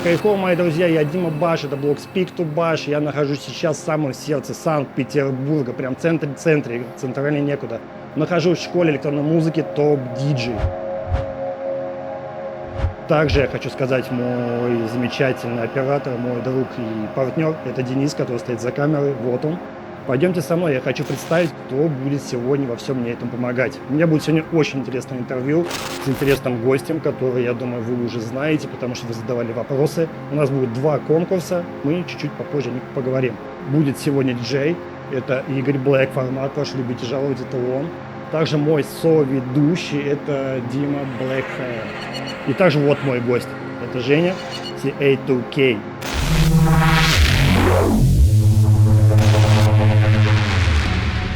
Кайфово, мои друзья, я Дима Баш, это блог Speak to Bash. Я нахожусь сейчас в самом сердце Санкт-Петербурга, прям в центре, центральнее некуда. Нахожусь в школе электронной музыки Top DJ. Также я хочу сказать, мой замечательный оператор, мой друг и партнер, это Денис, который стоит за камерой, вот он. Пойдемте со мной, я хочу представить, кто будет сегодня во всем мне этом помогать. У меня будет сегодня очень интересное интервью с интересным гостем, который, я думаю, вы уже знаете, потому что вы задавали вопросы. У нас будет 2 конкурса, мы чуть-чуть попозже о них поговорим. Будет сегодня диджей, это Игорь Блэк, формат «Прошу любить и жаловать», это он. Также мой соведущий, это Дима Блэк. И также вот мой гость, это Женя, CA2K.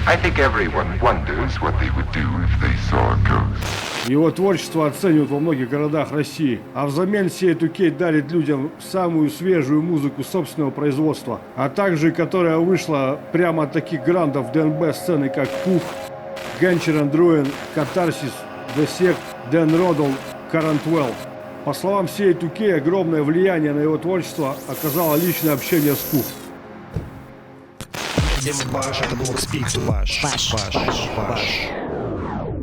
I think everyone wonders what they would do if they saw a ghost. Его творчество оценивают во многих городах России, а взамен CA2K дарит людям самую свежую музыку собственного производства, а также которая вышла прямо от таких грандов ДНБ сцены, как Пух, Генчер Андруин, Катарсис, Десект, Дэн Родл, Карантвелл. По словам CA2K, огромное влияние на его творчество оказало личное общение с Пух.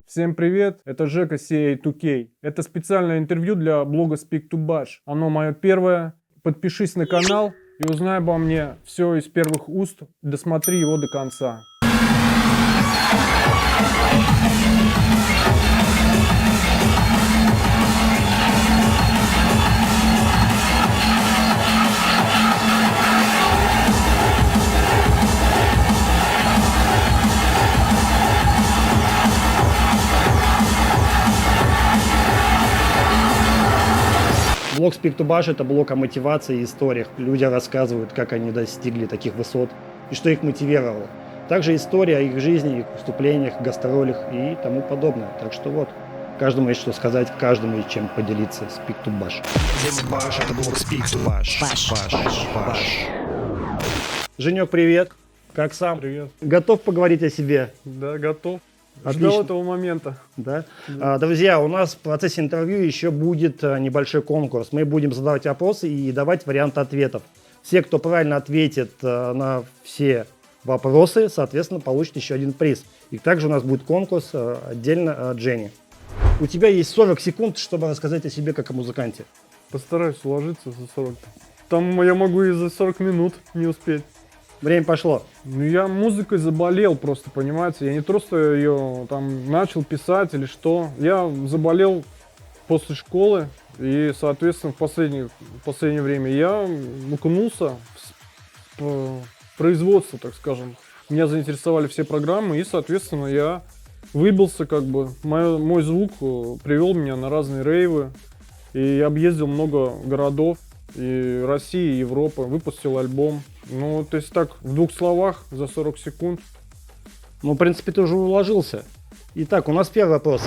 Всем привет, это Жека CA2K. Это специальное интервью для блога Speak to Bash. Оно мое первое. Подпишись на канал и узнай обо мне все из первых уст. Досмотри его до конца. Блог Speak to Bash – это блог о мотивации и историях. Люди рассказывают, как они достигли таких высот и что их мотивировало. Также история о их жизни, их выступлениях, гастролях и тому подобное. Так что вот, каждому есть что сказать, каждому есть чем поделиться. Speak to Bash. Это блог Speak to Bash. Женек, привет. Как сам? Привет. Готов поговорить о себе? Да, готов. Отлично. Ждал этого момента. Да? Друзья, у нас в процессе интервью еще будет небольшой конкурс. Мы будем задавать вопросы и давать варианты ответов. Все, кто правильно ответит на все вопросы, соответственно, получат еще один приз. И также у нас будет конкурс отдельно от Жени. У тебя есть 40 секунд, чтобы рассказать о себе как о музыканте. Постараюсь уложиться за 40. Там я могу и за 40 минут не успеть. Время пошло. Ну, я музыкой заболел просто, понимаете. Я не просто ее там начал писать или что. Я заболел после школы. И, соответственно, в последнее время я окунулся в производство, так скажем. Меня заинтересовали все программы. И, соответственно, я выбился как бы. Мой звук привел меня на разные рейвы. И я объездил много городов. И России, и Европы. Выпустил альбом. Ну, то есть так, в 2 словах, за 40 секунд. Ну, в принципе, ты уже уложился. Итак, у нас первый вопрос.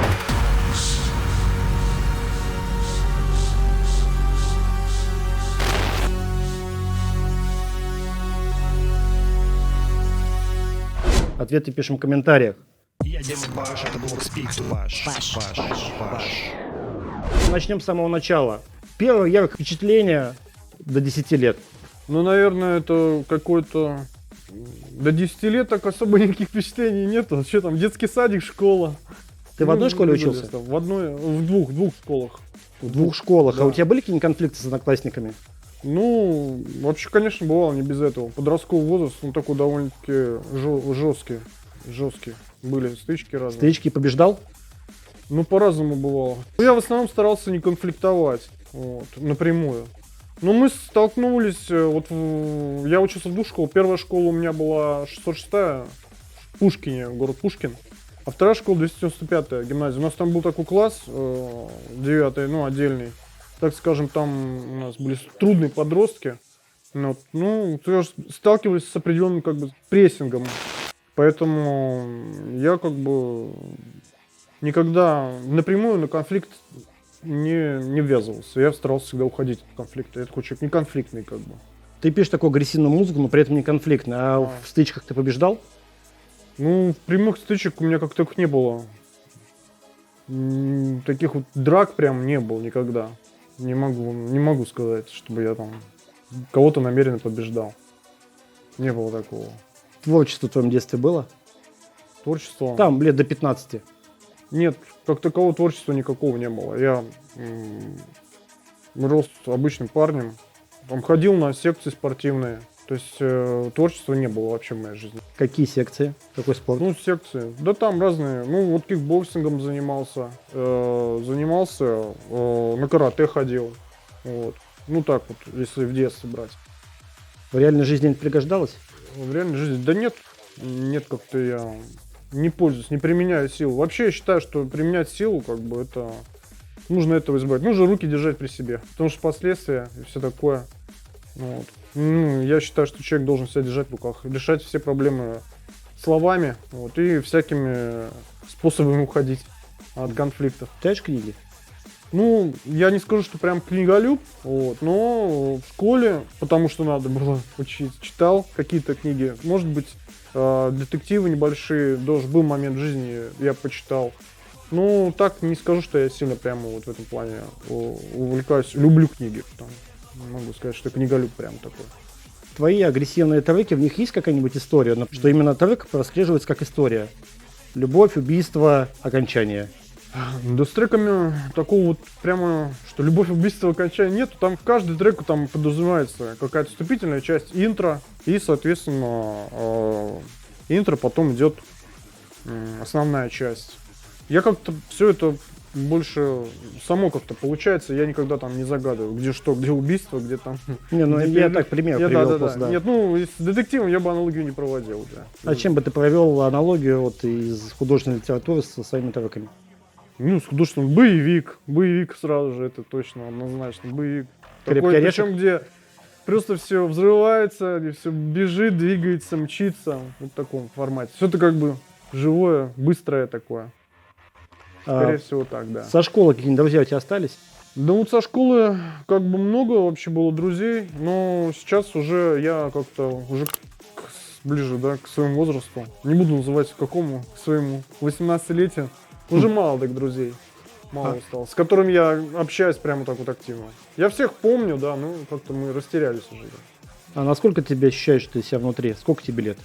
Ответы пишем в комментариях. Я Дима Баш, это блог Speak to Bash. Начнем с самого начала. Первое яркое впечатление до 10 лет. Ну, наверное, это какой-то... До 10 лет так особо никаких впечатлений нету. Что там, детский садик, школа. Ты в одной школе учился? В двух школах. В 2 школах. Да. А у тебя были какие-нибудь конфликты с одноклассниками? Ну, вообще, конечно, бывало не без этого. Подростковый возраст, ну, такой довольно-таки жесткий. Были стычки разные. Стычки побеждал? Ну, по-разному бывало. Я в основном старался не конфликтовать, вот, напрямую. Но мы столкнулись, я учился в 2 школах. Первая школа у меня была 606-я, в Пушкине, город Пушкин. А вторая школа 295-я, гимназия. У нас там был такой класс, 9-й, ну, отдельный. Так скажем, там у нас были трудные подростки. Вот, ну, сталкивались с определенным, как бы, прессингом. Поэтому я, как бы, никогда напрямую на конфликт не ввязывался. Я старался всегда уходить от конфликта. Я такой человек не конфликтный, как бы. Ты пишешь такую агрессивную музыку, но при этом не конфликтную. А в стычках ты побеждал? Ну, прямых стычек у меня как таковых не было. Таких вот драк прям не было никогда. не могу сказать, чтобы я там кого-то намеренно побеждал. Не было такого. Творчество в твоем детстве было? Творчество? Там, лет до 15. Нет, как такового творчества никакого не было. Я рос обычным парнем, там ходил на секции спортивные. То есть творчества не было вообще в моей жизни. Какие секции? Какой спорт? Ну, секции. Да там разные. Ну, вот кикбоксингом занимался. На карате ходил. Вот. Ну, так вот, если в детстве брать. В реальной жизни это пригождалось? В реальной жизни? Да нет. Нет, как-то я не пользуюсь, не применяю силу. Вообще, я считаю, что применять силу, как бы, это... Нужно этого избавить. Нужно руки держать при себе. Потому что последствия и все такое. Вот. Ну, я считаю, что человек должен себя держать в руках, решать все проблемы словами, вот, и всякими способами уходить от конфликтов. Читаешь книги? Ну, я не скажу, что прям книголюб, вот, но в школе, потому что надо было учить, читал какие-то книги. Может быть, детективы небольшие, даже был момент в жизни, я почитал. Ну, так не скажу, что я сильно прямо вот в этом плане увлекаюсь, люблю книги. Потому, могу сказать, что книголюб прям такой. Твои агрессивные треки, в них есть какая-нибудь история? Что именно трек прослеживается как история? Любовь, убийство, окончание. Да с треками такого вот прямо, что любовь, убийство, окончание нету. Там в каждый трек там подразумевается какая-то вступительная часть, интро. И, соответственно, интро потом идет основная часть. Я как-то все это больше само как-то получается, я никогда там не загадываю, где что, где убийство, где там... Не, ну я так пример привел просто, да. Нет, ну с детективом я бы аналогию не проводил, да. А чем бы ты провел аналогию вот из художественной литературы со своими треками? Ну, с художественным боевик сразу же, это точно, однозначно, боевик. Крепкий Такой, орешек? причем, где просто все взрывается, где все бежит, двигается, мчится, вот в таком формате. Все это как бы живое, быстрое такое. Скорее всего так, да. Со школы какие-нибудь друзья у тебя остались? Да вот со школы как бы много вообще было друзей, но сейчас уже я как-то уже ближе, да, к своему возрасту. Не буду называть к какому, к своему 18-летию. Уже мало так друзей. Мало осталось, с которыми я общаюсь прямо так вот активно. Я всех помню, да, ну как-то мы растерялись уже. Да. А насколько ты ощущаешь ты себя внутри? Сколько тебе лет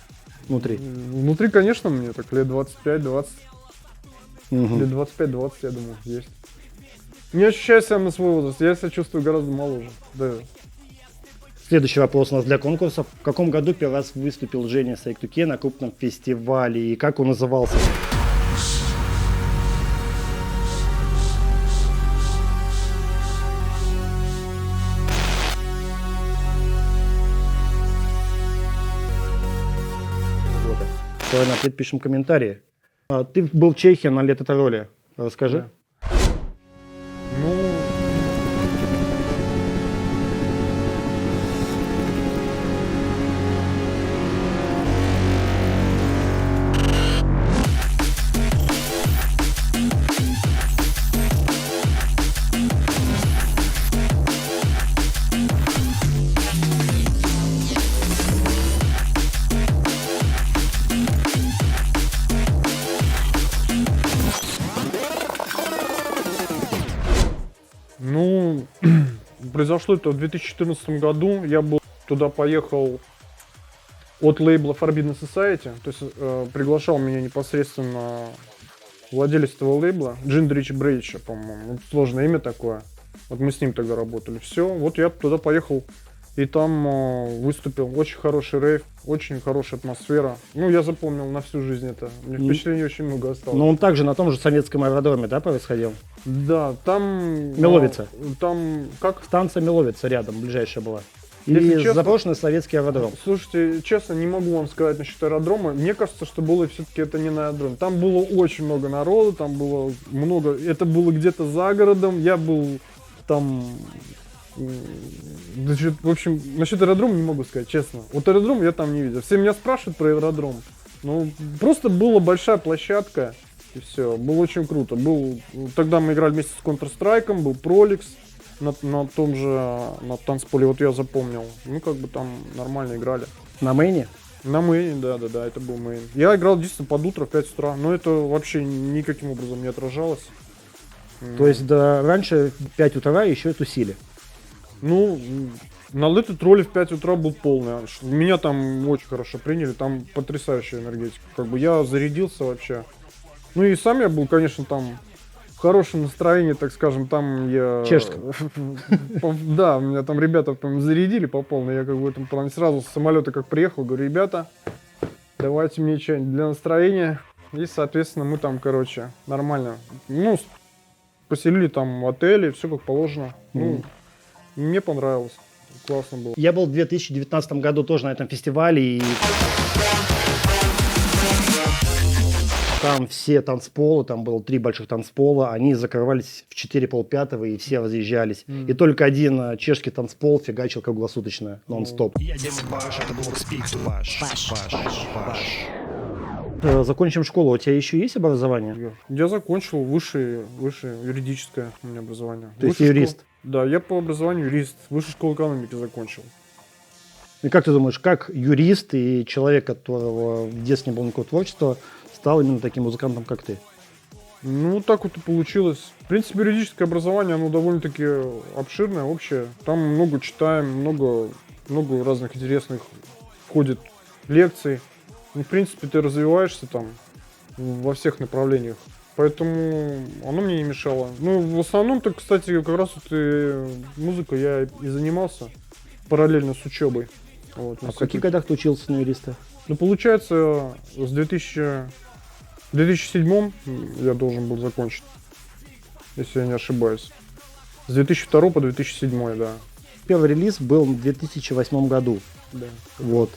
внутри? Внутри, конечно, мне так лет 25-20. Лет 25-20, я думаю, есть. Не ощущаю себя на свой возраст, я себя чувствую гораздо моложе. Да. Следующий вопрос у нас для конкурса. В каком году первый раз выступил Женя Сайктуке на крупном фестивале и как он назывался? Правильно ответ пишем в комментарии. Ты был в Чехии на лето-тролле. Расскажи. Да. Ну, произошло это в 2014 году. Я туда поехал от лейбла Forbidden Society. То есть приглашал меня непосредственно владелец этого лейбла, Джиндрич Брейча, по-моему. Сложное имя такое. Вот мы с ним тогда работали. Все, вот я туда поехал и там выступил. Очень хороший рейв, очень хорошая атмосфера. Ну, я запомнил на всю жизнь это. Мне впечатлений очень много осталось. Но он также на том же советском аэродроме, да, происходил? Да, там... Миловица. Там как? Станция Миловица рядом, ближайшая была. Если И честно, заброшенный советский аэродром. Слушайте, честно, не могу вам сказать насчет аэродрома. Мне кажется, что было все-таки это не на аэродроме. Там было очень много народу, там было много... Это было где-то за городом. Я был там... Значит, в общем, насчет аэродрома не могу сказать, честно. Вот аэродром я там не видел. Все меня спрашивают про аэродром. Ну, просто была большая площадка, и все. Было очень круто. Тогда мы играли вместе с Counter-Strike, был Prolix на том же, на танцполе, вот я запомнил. Мы как бы там нормально играли. На мейне? На мейне, да, это был мейн. Я играл действительно под утро в 5 утра, но это вообще никаким образом не отражалось. То есть раньше 5 утра еще тусили. Ну, на Let It Roll в 5 утра был полный анш. Меня там очень хорошо приняли, там потрясающая энергетика. Как бы я зарядился вообще. Ну и сам я был, конечно, там в хорошем настроении, так скажем, там я... Чешском. Да, меня там ребята прям зарядили по полной. Я как бы в этом плане сразу с самолета как приехал, говорю, ребята, давайте мне что-нибудь для настроения. И, соответственно, мы там, короче, нормально. Ну, поселили там в отеле, все как положено. Ну, мне понравилось. Классно было. Я был в 2019 году тоже на этом фестивале, и там все танцполы, там было 3 больших танцпола, они закрывались в 4:30, и все разъезжались. И только один чешский танцпол фигачил круглосуточно, нон-стоп. Закончим школу, у тебя еще есть образование? Я закончил высшее юридическое у меня образование. То есть Высшая юрист? школа- Да, я по образованию юрист. Высшую школу экономики закончил. И как ты думаешь, как юрист и человек, которого в детстве не было никакого творчества, стал именно таким музыкантом, как ты? Ну, вот так вот и получилось. В принципе, юридическое образование, оно довольно-таки обширное, общее. Там много читаем, много разных интересных входит лекций. Ну, в принципе, ты развиваешься там во всех направлениях. Поэтому оно мне не мешало. Ну, в основном-то, кстати, как раз вот и музыкой я и занимался параллельно с учебой. Вот, А в каких годах ты учился на юриста? Ну, получается, с 2007 я должен был закончить, если я не ошибаюсь. С 2002 по 2007, да. Первый релиз был в 2008 году. Да. Вот.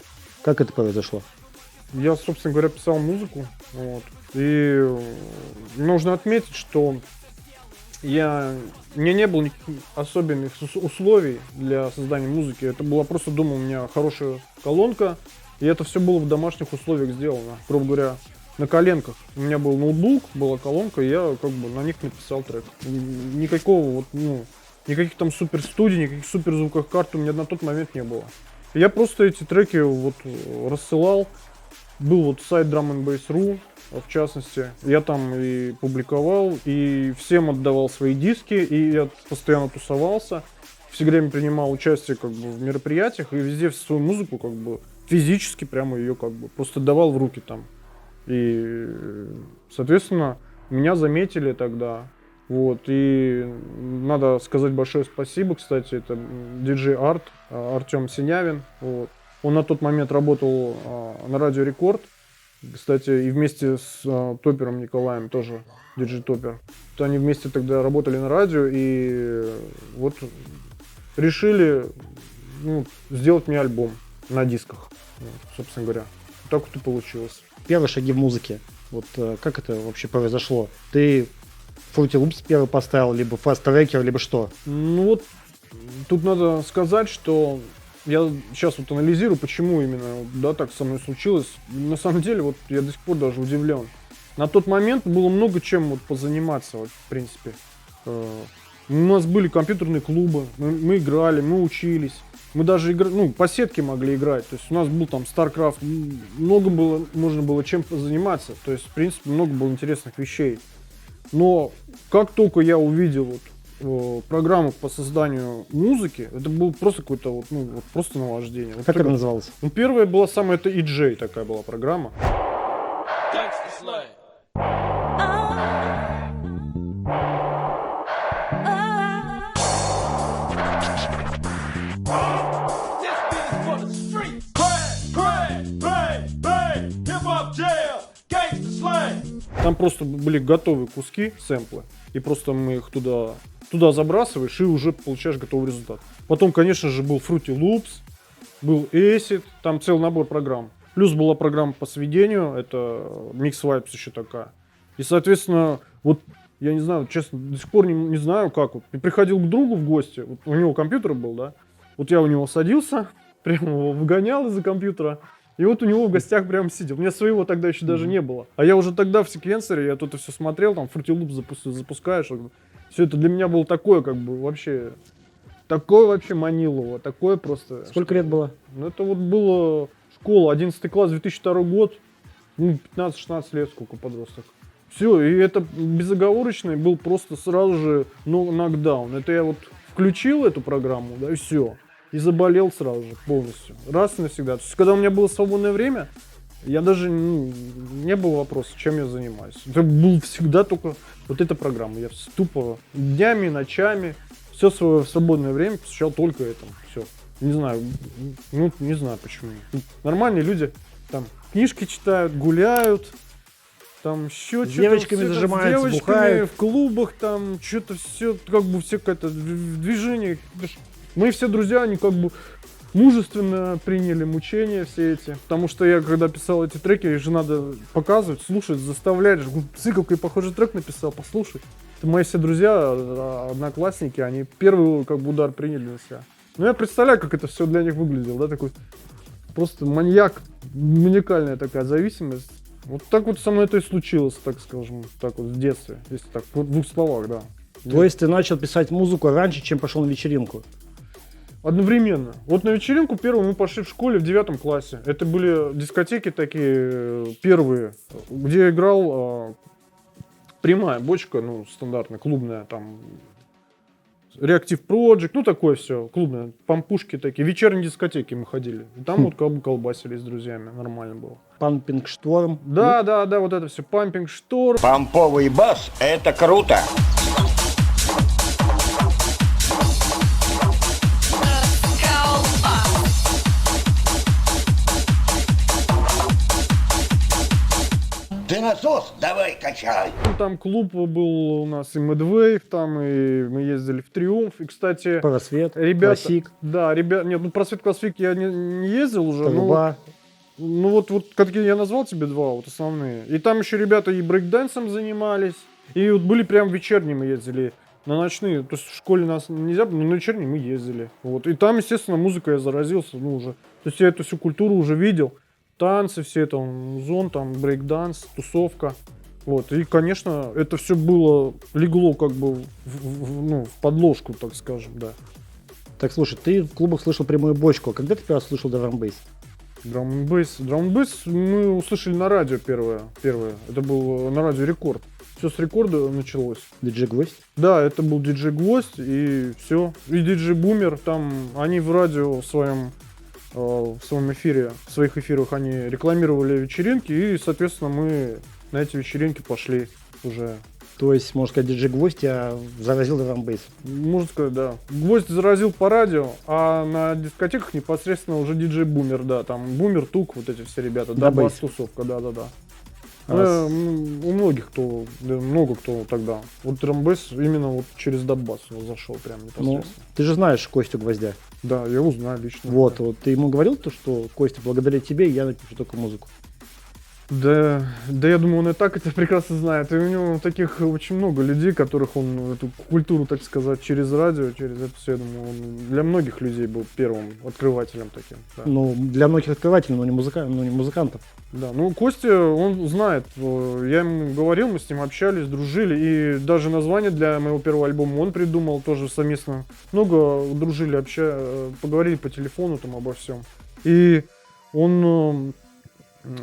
Как это произошло? Я, собственно говоря, писал музыку. Вот. И нужно отметить, что у меня не было никаких особенных условий для создания музыки. Это была просто дома у меня хорошая колонка. И это все было в домашних условиях сделано. Грубо говоря, на коленках. У меня был ноутбук, была колонка, и я как бы на них написал трек. Никакого вот, ну, никаких там супер студий, никаких супер звуковых карт у меня на тот момент не было. Я просто эти треки вот рассылал. Был вот сайт drumandbass.ru, в частности. Я там и публиковал, и всем отдавал свои диски, и я постоянно тусовался. Все время принимал участие как бы в мероприятиях, и везде свою музыку как бы физически прямо ее как бы просто давал в руки там. И, соответственно, меня заметили тогда. Вот, и надо сказать большое спасибо, кстати, это диджей Арт, Артем Синявин. Вот. Он на тот момент работал на Радио Рекорд, кстати, и вместе с Топером Николаем, тоже диджей Топер. Вот они вместе тогда работали на радио, и вот решили сделать мне альбом на дисках, вот, собственно говоря. Так вот и получилось. Первые шаги в музыке. Вот как это вообще произошло? Ты Fruity Loops первый поставил, либо Fast Tracker, либо что? Ну вот, тут надо сказать, что я сейчас вот анализирую, почему именно, да, так со мной случилось. На самом деле, вот я до сих пор даже удивлен. На тот момент было много чем вот позаниматься, вот, в принципе. У нас были компьютерные клубы, мы играли, мы учились. Мы даже по сетке могли играть. То есть у нас был там StarCraft, много было, можно было чем заниматься. То есть, в принципе, много было интересных вещей. Но как только я увидел вот программу по созданию музыки, это было просто какое-то вот просто наваждение. Как это называлось? Ну, первая была самая, это EJ такая была программа. Там просто были готовые куски, сэмплы, и просто мы их туда забрасываешь, и уже получаешь готовый результат. Потом, конечно же, был Fruity Loops, был Acid, там целый набор программ. Плюс была программа по сведению, это Mix Vibes еще такая. И, соответственно, вот я не знаю, честно, до сих пор не знаю, как. Вот. Я приходил к другу в гости, вот у него компьютер был, да, вот я у него садился, прямо его выгонял из-за компьютера. И вот у него в гостях прям сидел. У меня своего тогда еще даже не было. А я уже тогда в секвенсоре, я тут все смотрел, там Fruity Loops запускаешь. Все это для меня было такое, как бы, вообще... Такое вообще манилово, такое просто... Сколько лет было? Ну, это вот было школа, 11 класс, 2002 год. 15-16 лет, сколько подросток. Все, и это безоговорочный был просто сразу же нокдаун. Это я вот включил эту программу, да, и все. И заболел сразу же полностью. Раз и навсегда. То есть, когда у меня было свободное время, я даже не было вопроса, чем я занимаюсь. Это был всегда только вот эта программа. Я тупо днями, ночами, все свое свободное время посвящал только этому. Все. Не знаю, не знаю почему. Нормальные люди там книжки читают, гуляют, там еще С девочками зажимаются, бухают. в клубах там, что-то все, как бы все какое-то движение. Мои все друзья, они как бы мужественно приняли мучения все эти. Потому что я, когда писал эти треки, их же надо показывать, слушать, заставлять. Ты какой похожий трек написал, послушай. Это мои все друзья, одноклассники, они первый как бы удар приняли на себя. Ну, я представляю, как это все для них выглядело, да, такой просто маниакальная такая зависимость. Вот так вот со мной это и случилось, так скажем, так вот в детстве, если так, в двух словах, да. То есть ты начал писать музыку раньше, чем пошел на вечеринку? Одновременно. Вот на вечеринку первую мы пошли в школе в 9 классе. Это были дискотеки такие первые, где играл прямая бочка, ну, стандартная, клубная, там, Reactive Project, ну, такое все, клубное, пампушки такие, вечерние дискотеки мы ходили. И там вот как бы колбасились с друзьями, нормально было. Пампинг Шторм. Да, вот это все, Пампинг Шторм. Помповый бас – это круто! Ты насос, давай качай. Там клуб был у нас и Медвейв, там и мы ездили в Триумф. И, кстати, Просвет, ребята, Классик, да, нет, ну Просвет, Классик я не ездил уже. Труба. Ну вот какие я назвал тебе два вот основные. И там еще ребята и брейкдансом занимались. И вот были прям вечерние мы ездили на ночные. То есть в школе нас нельзя, но на вечерние мы ездили. Вот. И там, естественно, музыкой я заразился, ну уже. То есть я эту всю культуру уже видел. Танцы все это, музон, там, брейкданс, тусовка. Вот. И, конечно, это все было, легло как бы в подложку, так скажем, да. Так, слушай, ты в клубах слышал прямую бочку. А когда ты первый раз слышал драм-бейс? Драм-бейс мы услышали на радио первое. Это был на радио Рекорд. Все с рекорда началось. Диджей Гвоздь? Да, это был диджей Гвоздь и все. И диджей Бумер, там они в радио в своем эфире, в своих эфирах они рекламировали вечеринки, и, соответственно, мы на эти вечеринки пошли уже. То есть, можно сказать, диджей Гвоздь я заразил драм-бейс. Можно сказать, да. Гвоздь заразил по радио, а на дискотеках непосредственно уже диджей Бумер, да. Там Бумер, Тук, вот эти все ребята. Да, бас-тусовка, да. У многих много кто тогда. Вот драмбейс именно вот через даббас зашел прям непосредственно. Ну, ты же знаешь Костю Гвоздя. Да, я его знаю лично. Вот, ты ему говорил то, что Костя, благодаря тебе я напишу только музыку? Да, я думаю, он и так это прекрасно знает. И у него таких очень много людей, которых он эту культуру, так сказать, через радио, через это все, я думаю, он для многих людей был первым открывателем таким. Да. Ну, для многих открывателей, но не музыкантов. Да, ну Костя, он знает. Я ему говорил, мы с ним общались, дружили. И даже название для моего первого альбома он придумал тоже совместно. Много дружили, поговорили по телефону там обо всем. И он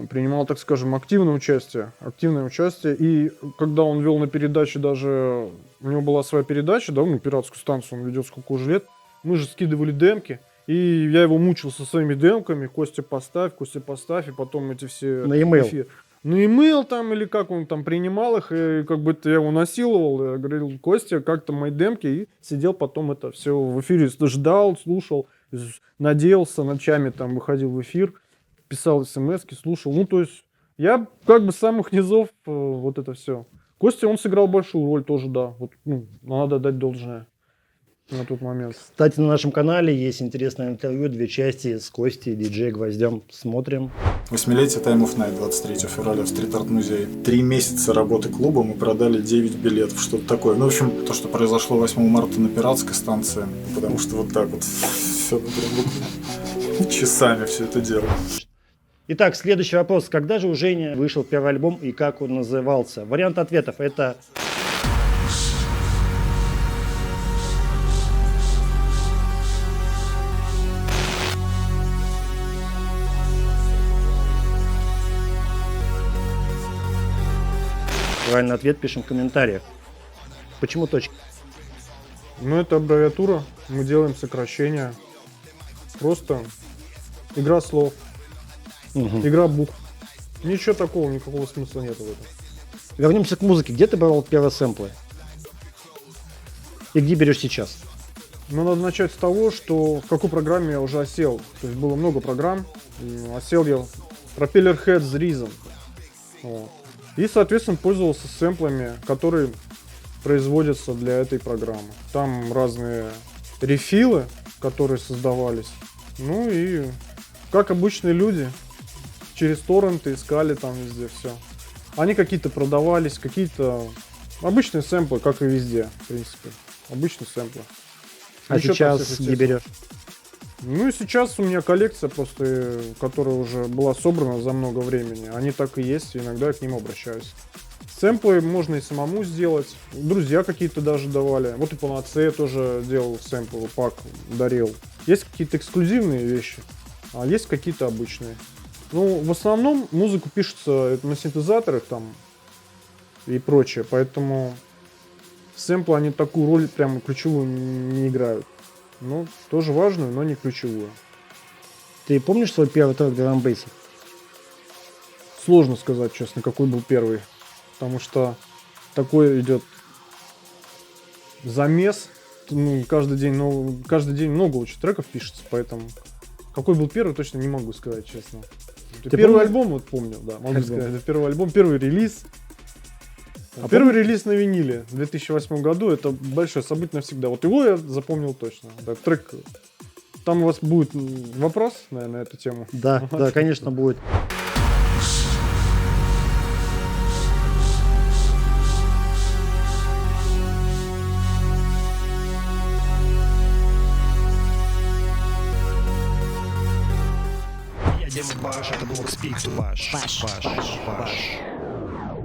принимал, так скажем, активное участие. И когда он вел на передаче даже... У него была своя передача, да, пиратскую станцию он ведет сколько уже лет. Мы же скидывали демки. И я его мучил со своими демками. Костя, поставь. И потом эти все... На e-mail. На e-mail там, или как он там принимал их. И как бы я его насиловал. Я говорил, Костя, как там мои демки. И сидел потом это все в эфире. Ждал, слушал. Надеялся, ночами там выходил в эфир. Писал смс-ки, слушал. Ну, то есть, я как бы с самых низов вот это все. Костя, он сыграл большую роль тоже, да. Вот, надо дать должное на тот момент. Кстати, на нашем канале есть интересное интервью, 2 части с Костей и диджей Гвоздем. Смотрим. 8-летие Time of Night 23 февраля в стрит-арт-музее. 3 месяца работы клуба мы продали 9 билетов, что-то такое. Ну, в общем, то, что произошло 8 марта на пиратской станции, потому что вот так вот все прям часами все это дело. Итак, следующий вопрос. Когда же у Жени вышел первый альбом и как он назывался? Вариант ответов это... Правильный ответ пишем в комментариях. Почему точки? Ну, это аббревиатура, мы делаем сокращение. Просто игра слов, игра букв. Ничего такого, никакого смысла нет в этом. Вернемся к музыке. Где ты брал первые сэмплы? И где берешь сейчас? Но надо начать с того, что в какой программе я уже осел. То есть было много программ. И осел я в Propeller Heads Reason. Вот. И, соответственно, пользовался сэмплами, которые производятся для этой программы. Там разные рефилы, которые создавались. Ну и, как обычные люди, через торренты искали там везде все. Они какие-то продавались, какие-то обычные сэмплы, как и везде, в принципе. Обычные сэмплы. А Ничего сейчас там где берешь? Ну и сейчас у меня коллекция просто, которая уже была собрана за много времени. Они так и есть, и иногда я к ним обращаюсь. Сэмплы можно и самому сделать. Друзья какие-то даже давали. Вот и Panacea тоже делал сэмпл, пак дарил. Есть какие-то эксклюзивные вещи, а есть какие-то обычные. Ну, в основном музыку пишется на синтезаторах там и прочее, поэтому сэмплы, они такую роль прямо ключевую не играют. Ну, тоже важную, но не ключевую. Ты помнишь свой первый трек драм-н-бейса? Сложно сказать, честно, какой был первый. Потому что такой идет замес. Ну, каждый день много очень треков пишется, поэтому какой был первый, точно не могу сказать, честно. Первый помнишь? альбом вот помню, да, могу Альбом. сказать. Это первый альбом, первый релиз. Первый релиз на виниле в 2008 году, это большое событие навсегда. Вот его я запомнил точно. Да, трек. Там у вас будет вопрос, наверное, на эту тему. Да, да, конечно, будет.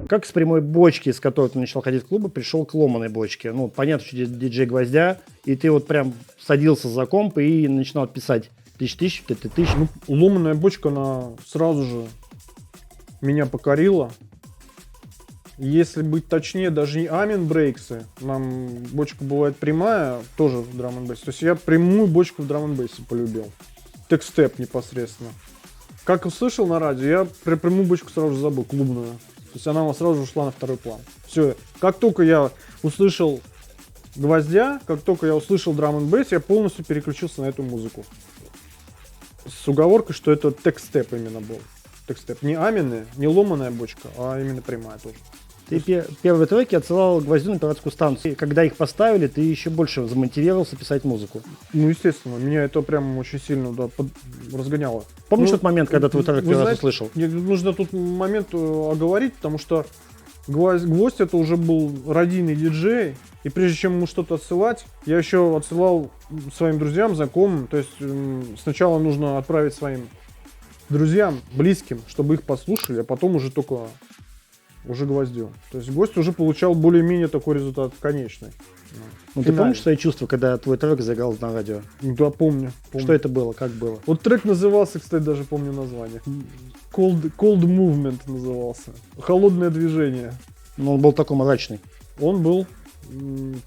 Как с прямой бочки, с которой ты начал ходить в клубы, пришел к ломаной бочке? Ну, понятно, что диджей Гвоздя, и ты вот прям садился за комп и начинал писать тысяч, тысяч. Ну, ломаная бочка, она сразу же меня покорила. Если быть точнее, даже не амин брейксы. Нам бочка бывает прямая, тоже в драм-н-бейсе. То есть я прямую бочку в драм-н-бейсе полюбил. Текстеп непосредственно. Как услышал на радио, я про прямую бочку сразу же забыл, клубную. То есть она сразу же ушла на второй план. Все. Как только я услышал Гвоздя, как только я услышал драм-н-бейс, я полностью переключился на эту музыку. С уговоркой, что это текстеп именно был. Текстеп. Не амины, не ломаная бочка, а именно прямая тоже. Ты первые треки отсылал Гвоздю на пиратскую станцию. И когда их поставили, ты еще больше замотивировался писать музыку. Ну, естественно, меня это прям очень сильно разгоняло. Помнишь Ну, тот момент, когда твой трек вы первый раз знаете, услышал? мне нужно тут момент оговорить, потому что Гвоздь это уже был радийный диджей, и прежде чем ему что-то отсылать, я еще отсылал своим друзьям, знакомым. То есть сначала нужно отправить своим друзьям, близким, чтобы их послушали, а потом уже только уже Гвоздю. То есть Гвоздь уже получал более-менее такой результат конечный. Ну, ты помнишь свои чувства, когда твой трек заиграл на радио? Да, помню. Что это было, как было? Вот трек назывался, кстати, даже помню название. Cold Movement назывался. Холодное движение. Ну, он был такой мрачный. Он был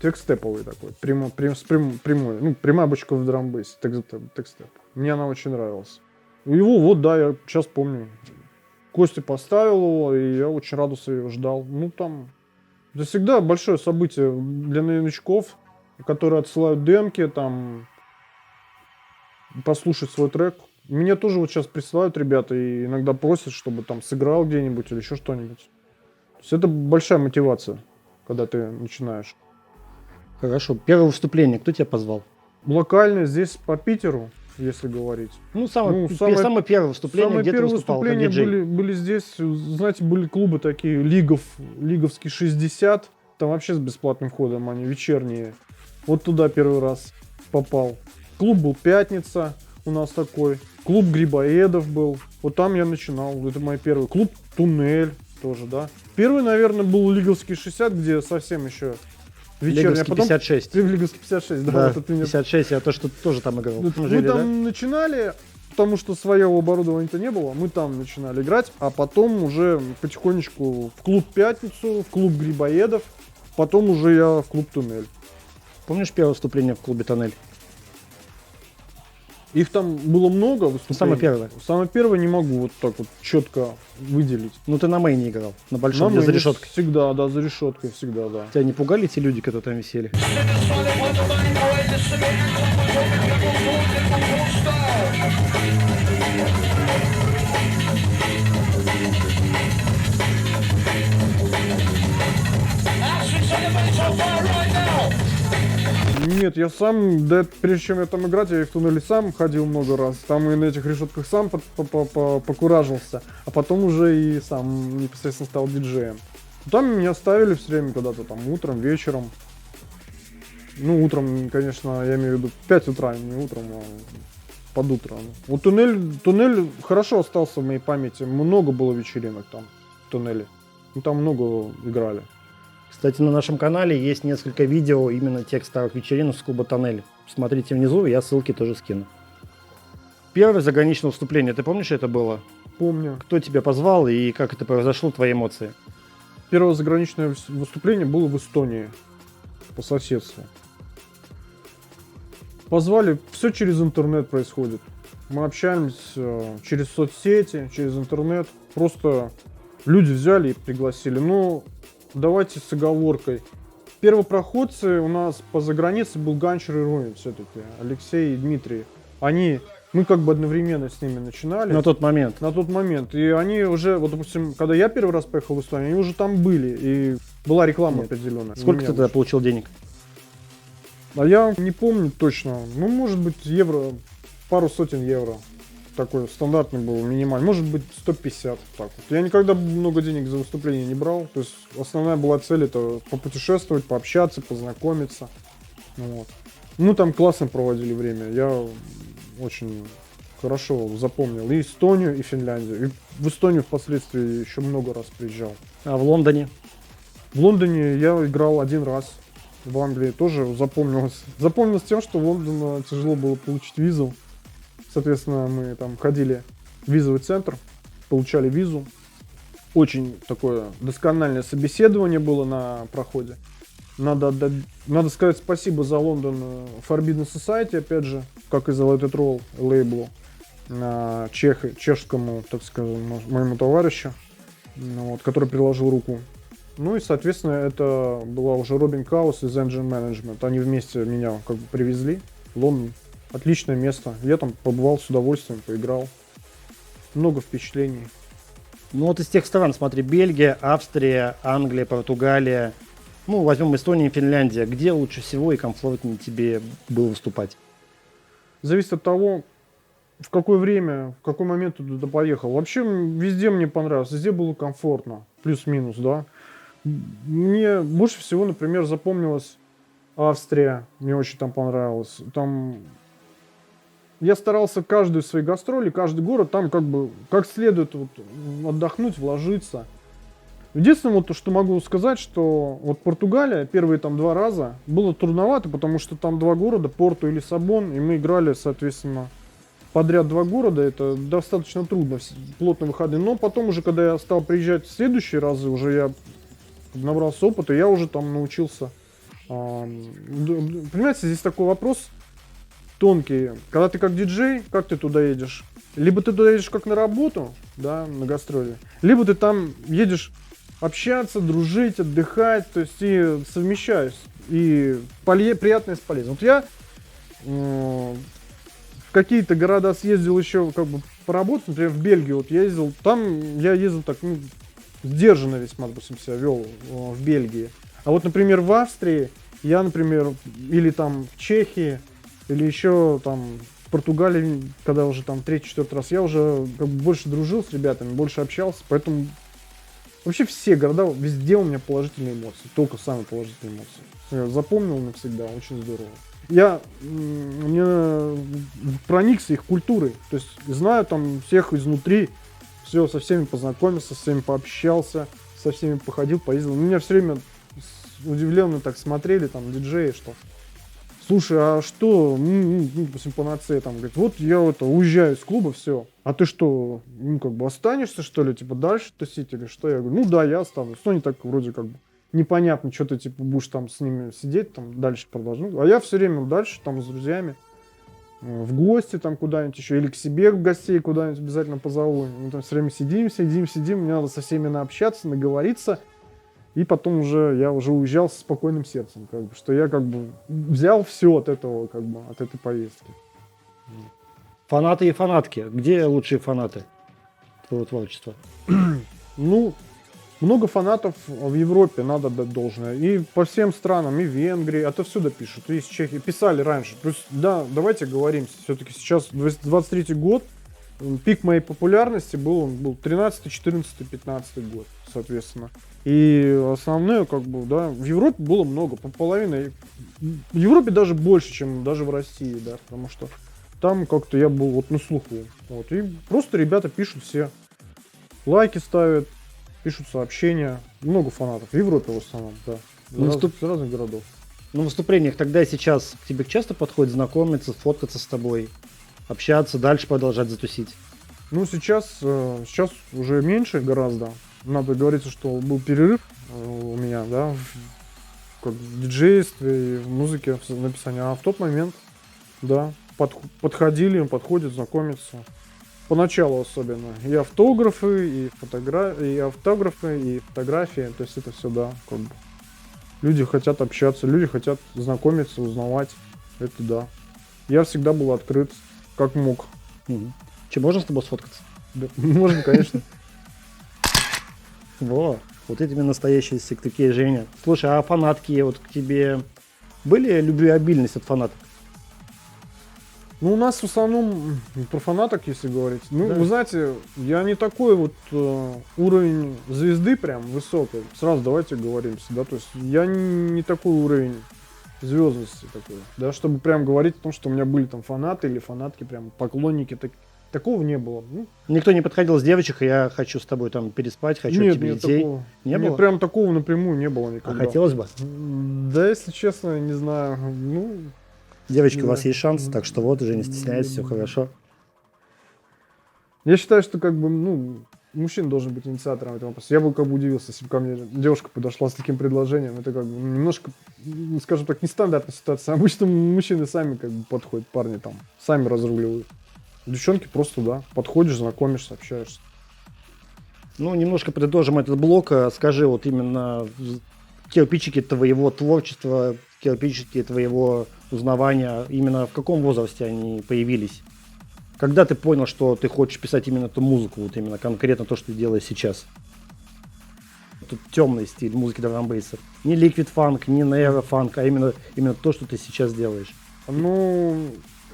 текстеповый такой. Прямой. Ну, прямая бочка в драм-бейсе. Текстеп. Мне она очень нравилась. Его, вот, да, я сейчас помню. Костя поставил его, и я очень радостно его ждал. Ну, там... Это всегда большое событие для новичков, которые отсылают демки, там... Послушать свой трек. Мне тоже вот сейчас присылают ребята и иногда просят, чтобы там сыграл где-нибудь или еще что-нибудь. То есть это большая мотивация, когда ты начинаешь. Хорошо. Первое выступление. Кто тебя позвал? Локально здесь по Питеру, если говорить. Ну, самое первое выступление, Самые где ты первые выступал как выступления диджей. были здесь, знаете, были клубы такие, лиговский 60, там вообще с бесплатным входом, они вечерние. Вот туда первый раз попал. Клуб был «Пятница», у нас такой. Клуб Грибоедов был. Вот там я начинал, это мой первый. Клуб «Туннель» тоже, да. Первый, наверное, был лиговский 60, где совсем еще вечерний. Лиговский 56. Лиговский 56, да. Да, вот это меня 56, я тоже там играл. мы там начинали, потому что своего оборудования-то не было, мы там начинали играть, а потом уже потихонечку в клуб «Пятницу», в клуб «Грибоедов», потом уже я в клуб «Туннель». Помнишь первое выступление в клубе «Тоннель»? Их там было много выступлений. Самое первое. Самое первое не могу вот так вот четко выделить. Ну ты на мейне играл, на большом, Но где за решеткой. Всегда, да, за решеткой, всегда, да. Тебя не пугали те люди, которые там висели? Нет, я сам, да, прежде чем я там играть, я и в туннеле сам ходил много раз. Там и на этих решетках сам покуражился, а потом уже и сам непосредственно стал диджеем. Там меня ставили все время куда-то там утром, вечером. Ну, утром, конечно, я имею в виду 5 утра, не утром, а под утро. Вот туннель хорошо остался в моей памяти. Много было вечеринок там, в туннеле. Ну, там много играли. Кстати, на нашем канале есть несколько видео именно тех старых вечеринок с клуба «Тоннель». Смотрите внизу, я ссылки тоже скину. Первое заграничное выступление, ты помнишь, это было? Помню. Кто тебя позвал и как это произошло, твои эмоции? Первое заграничное выступление было в Эстонии, по соседству. Позвали, все через интернет происходит. Мы общаемся через соцсети, через интернет. Просто люди взяли и пригласили. Ну, давайте с оговоркой. Первопроходцы у нас по загранице был Ганчер и Руин все-таки, Алексей и Дмитрий. Мы как бы одновременно с ними начинали. На тот момент. На тот момент. И они уже, вот допустим, когда я первый раз поехал в Эстонию, они уже там были. И была реклама определенная. Сколько ты тогда получил денег? А я не помню точно. Ну, может быть, пару сотен евро. Такой стандартный был, минимальный. Может быть, 150. Так вот. Я никогда много денег за выступление не брал. То есть основная была цель — это попутешествовать, пообщаться, познакомиться. Вот. Мы там классно проводили время. Я очень хорошо запомнил и Эстонию, и Финляндию. И в Эстонию впоследствии еще много раз приезжал. А в Лондоне? В Лондоне я играл один раз. В Англии тоже запомнилось. Запомнилось тем, что в Лондоне тяжело было получить визу. Соответственно, мы там ходили в визовый центр, получали визу. Очень такое доскональное собеседование было на проходе. Надо сказать спасибо за Лондон Forbidden Society, опять же, как и за Let It Roll лейблу, чешскому, так скажем, моему товарищу, вот, который приложил руку. Ну и, соответственно, это была уже Робин Каус из Engine Management. Они вместе меня как бы привезли. Лондон — отличное место. Я там побывал с удовольствием, поиграл. Много впечатлений. Ну вот из тех стран, смотри, Бельгия, Австрия, Англия, Португалия. Ну, возьмем Эстонию и Финляндия. Где лучше всего и комфортнее тебе было выступать? Зависит от того, в какое время, в какой момент ты туда поехал. Вообще везде мне понравилось, везде было комфортно. Плюс-минус, да. Мне больше всего, например, запомнилась Австрия. Мне очень там понравилось. Там я старался каждую свои гастроли, каждый город там как бы как следует вот отдохнуть, вложиться. Единственное, вот, что могу сказать, что вот Португалия первые там 2 раза было трудновато, потому что там 2 города, Порту и Лиссабон, и мы играли, соответственно, подряд 2 города. Это достаточно трудно, плотно выходные. Но потом уже, когда я стал приезжать в следующие разы, уже я набрался опыта, я уже там научился. Понимаете, здесь такой вопрос тонкий. Когда ты как диджей, как ты туда едешь? Либо ты туда едешь как на работу, да, на гастроли, либо ты там едешь общаться, дружить, отдыхать, то есть и совмещаешь. И приятное с полезным. Вот я в какие-то города съездил еще как бы поработать, например, в Бельгию вот ездил. Там я ездил так, сдержанно весьма, допустим, себя вел в Бельгии. А вот, например, в Австрии я, например, или там в Чехии, или еще там в Португалии, когда уже там 3-4 раз, я уже как бы больше дружил с ребятами, больше общался, поэтому вообще все города, везде у меня положительные эмоции, только самые положительные эмоции. Я запомнил навсегда, очень здорово. Я проникся их культурой, то есть знаю там всех изнутри, все, со всеми познакомился, со всеми пообщался, со всеми походил, поездил. Меня все время удивленно так смотрели там диджеи, что слушай, а что, допустим, Панацея там говорит, вот я уезжаю из клуба, все. А ты что, останешься, что ли, типа, дальше тусить или что? Я говорю, ну да, я останусь. Ну, не так вроде непонятно, что ты, типа, будешь там с ними сидеть, там, дальше продолжать. А я все время дальше, там, с друзьями, в гости там куда-нибудь еще, или к себе в гостей куда-нибудь обязательно позову. Мы там все время сидим, мне надо со всеми наобщаться, наговориться. И потом я уже уезжал с спокойным сердцем, что я взял все от этого, от этой поездки. Фанаты и фанатки. Где лучшие фанаты твоего творчества? Ну, много фанатов в Европе, надо дать должное. И по всем странам, и в Венгрии, отовсюду пишут, и из Чехии. Писали раньше. Плюс, да, давайте говорим, все-таки сейчас 23-й год, пик моей популярности был 13-й, 14-й, 15-й год, соответственно. И основное, в Европе было много, половина. В Европе даже больше, чем даже в России, да, потому что там как-то я был на слуху. И просто ребята пишут все, лайки ставят, пишут сообщения. Много фанатов. В Европе в основном, да. С разных городов. На выступлениях тогда и сейчас к тебе часто подходят знакомиться, фоткаться с тобой, общаться, дальше продолжать затусить? Ну, сейчас уже меньше гораздо. Надо говорить, что был перерыв у меня, да, в диджействе и в музыке, в написании. А в тот момент, да, подходят, знакомятся. Поначалу особенно. И автографы, и фотографии. То есть это все, да, Люди хотят общаться, люди хотят знакомиться, узнавать. Это да. Я всегда был открыт, как мог. Че, можно с тобой сфоткаться? Да, можно, конечно. Вот эти настоящие сектыки, Женя. Слушай, а фанатки к тебе были любвеобильность от фанаток? Ну, у нас в основном про фанаток, если говорить. Ну, да. Вы знаете, я не такой уровень звезды прям высокий. Сразу давайте говоримся, да. То есть я не такой уровень звездности такой, да, чтобы прям говорить о том, что у меня были там фанаты или фанатки, прям поклонники. Такого не было. Никто не подходил с девочек, я хочу с тобой там переспать, хочу от тебя детей. Такого. Не было? Прям такого напрямую не было никогда. А хотелось бы? Да, если честно, не знаю. Девочки, у вас есть шанс, так что уже не стесняйтесь, все хорошо. Я считаю, что мужчина должен быть инициатором этого вопроса. Я бы удивился, если бы ко мне девушка подошла с таким предложением. Это немножко, скажем так, нестандартная ситуация. Обычно мужчины сами подходят, парни там, сами разруливают. Девчонки просто, да, подходишь, знакомишься, общаешься. Немножко подытожим этот блок. Скажи, именно кирпичики твоего творчества, кирпичики твоего узнавания, именно в каком возрасте они появились? Когда ты понял, что ты хочешь писать именно эту музыку, именно конкретно то, что ты делаешь сейчас? Тут темный стиль музыки драм-н-бейса. Не ликвид фанк, не нейрофанк, а именно то, что ты сейчас делаешь.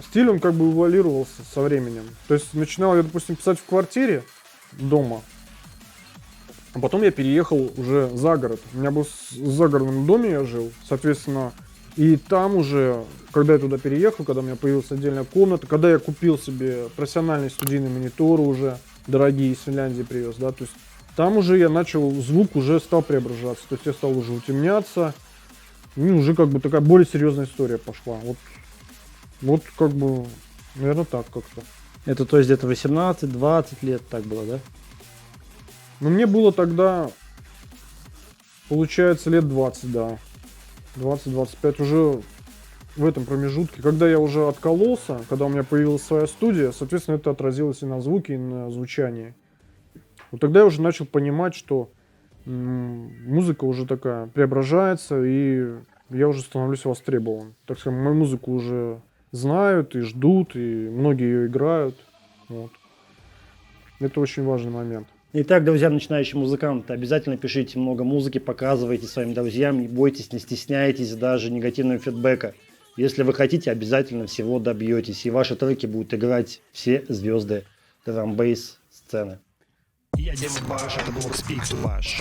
Стиль, он эволюировался со временем. То есть начинал я, допустим, писать в квартире дома, а потом я переехал уже за город. У меня был в загородном доме, я жил, соответственно, и там уже, когда я туда переехал, когда у меня появилась отдельная комната, когда я купил себе профессиональные студийные мониторы уже, дорогие, из Финляндии привез, да, то есть там уже я начал, звук уже стал преображаться, то есть я стал уже утемняться, и уже такая более серьезная история пошла. Наверное, так как-то. Это то есть где-то 18-20 лет так было, да? Мне было тогда, получается, лет 20, да. 20-25 уже в этом промежутке. Когда я уже откололся, когда у меня появилась своя студия, соответственно, это отразилось и на звуке, и на звучании. Тогда я уже начал понимать, что музыка уже такая преображается, и я уже становлюсь востребован. Так сказать, мою музыку уже знают и ждут, и многие ее играют. Это очень важный момент. Итак, друзья, начинающие музыканты, обязательно пишите много музыки, показывайте своим друзьям, не бойтесь, не стесняйтесь даже негативного фидбэка. Если вы хотите, обязательно всего добьетесь, и ваши треки будут играть все звезды драм-бейс сцены. Я Дима Баш, это блок Спикс, Баш.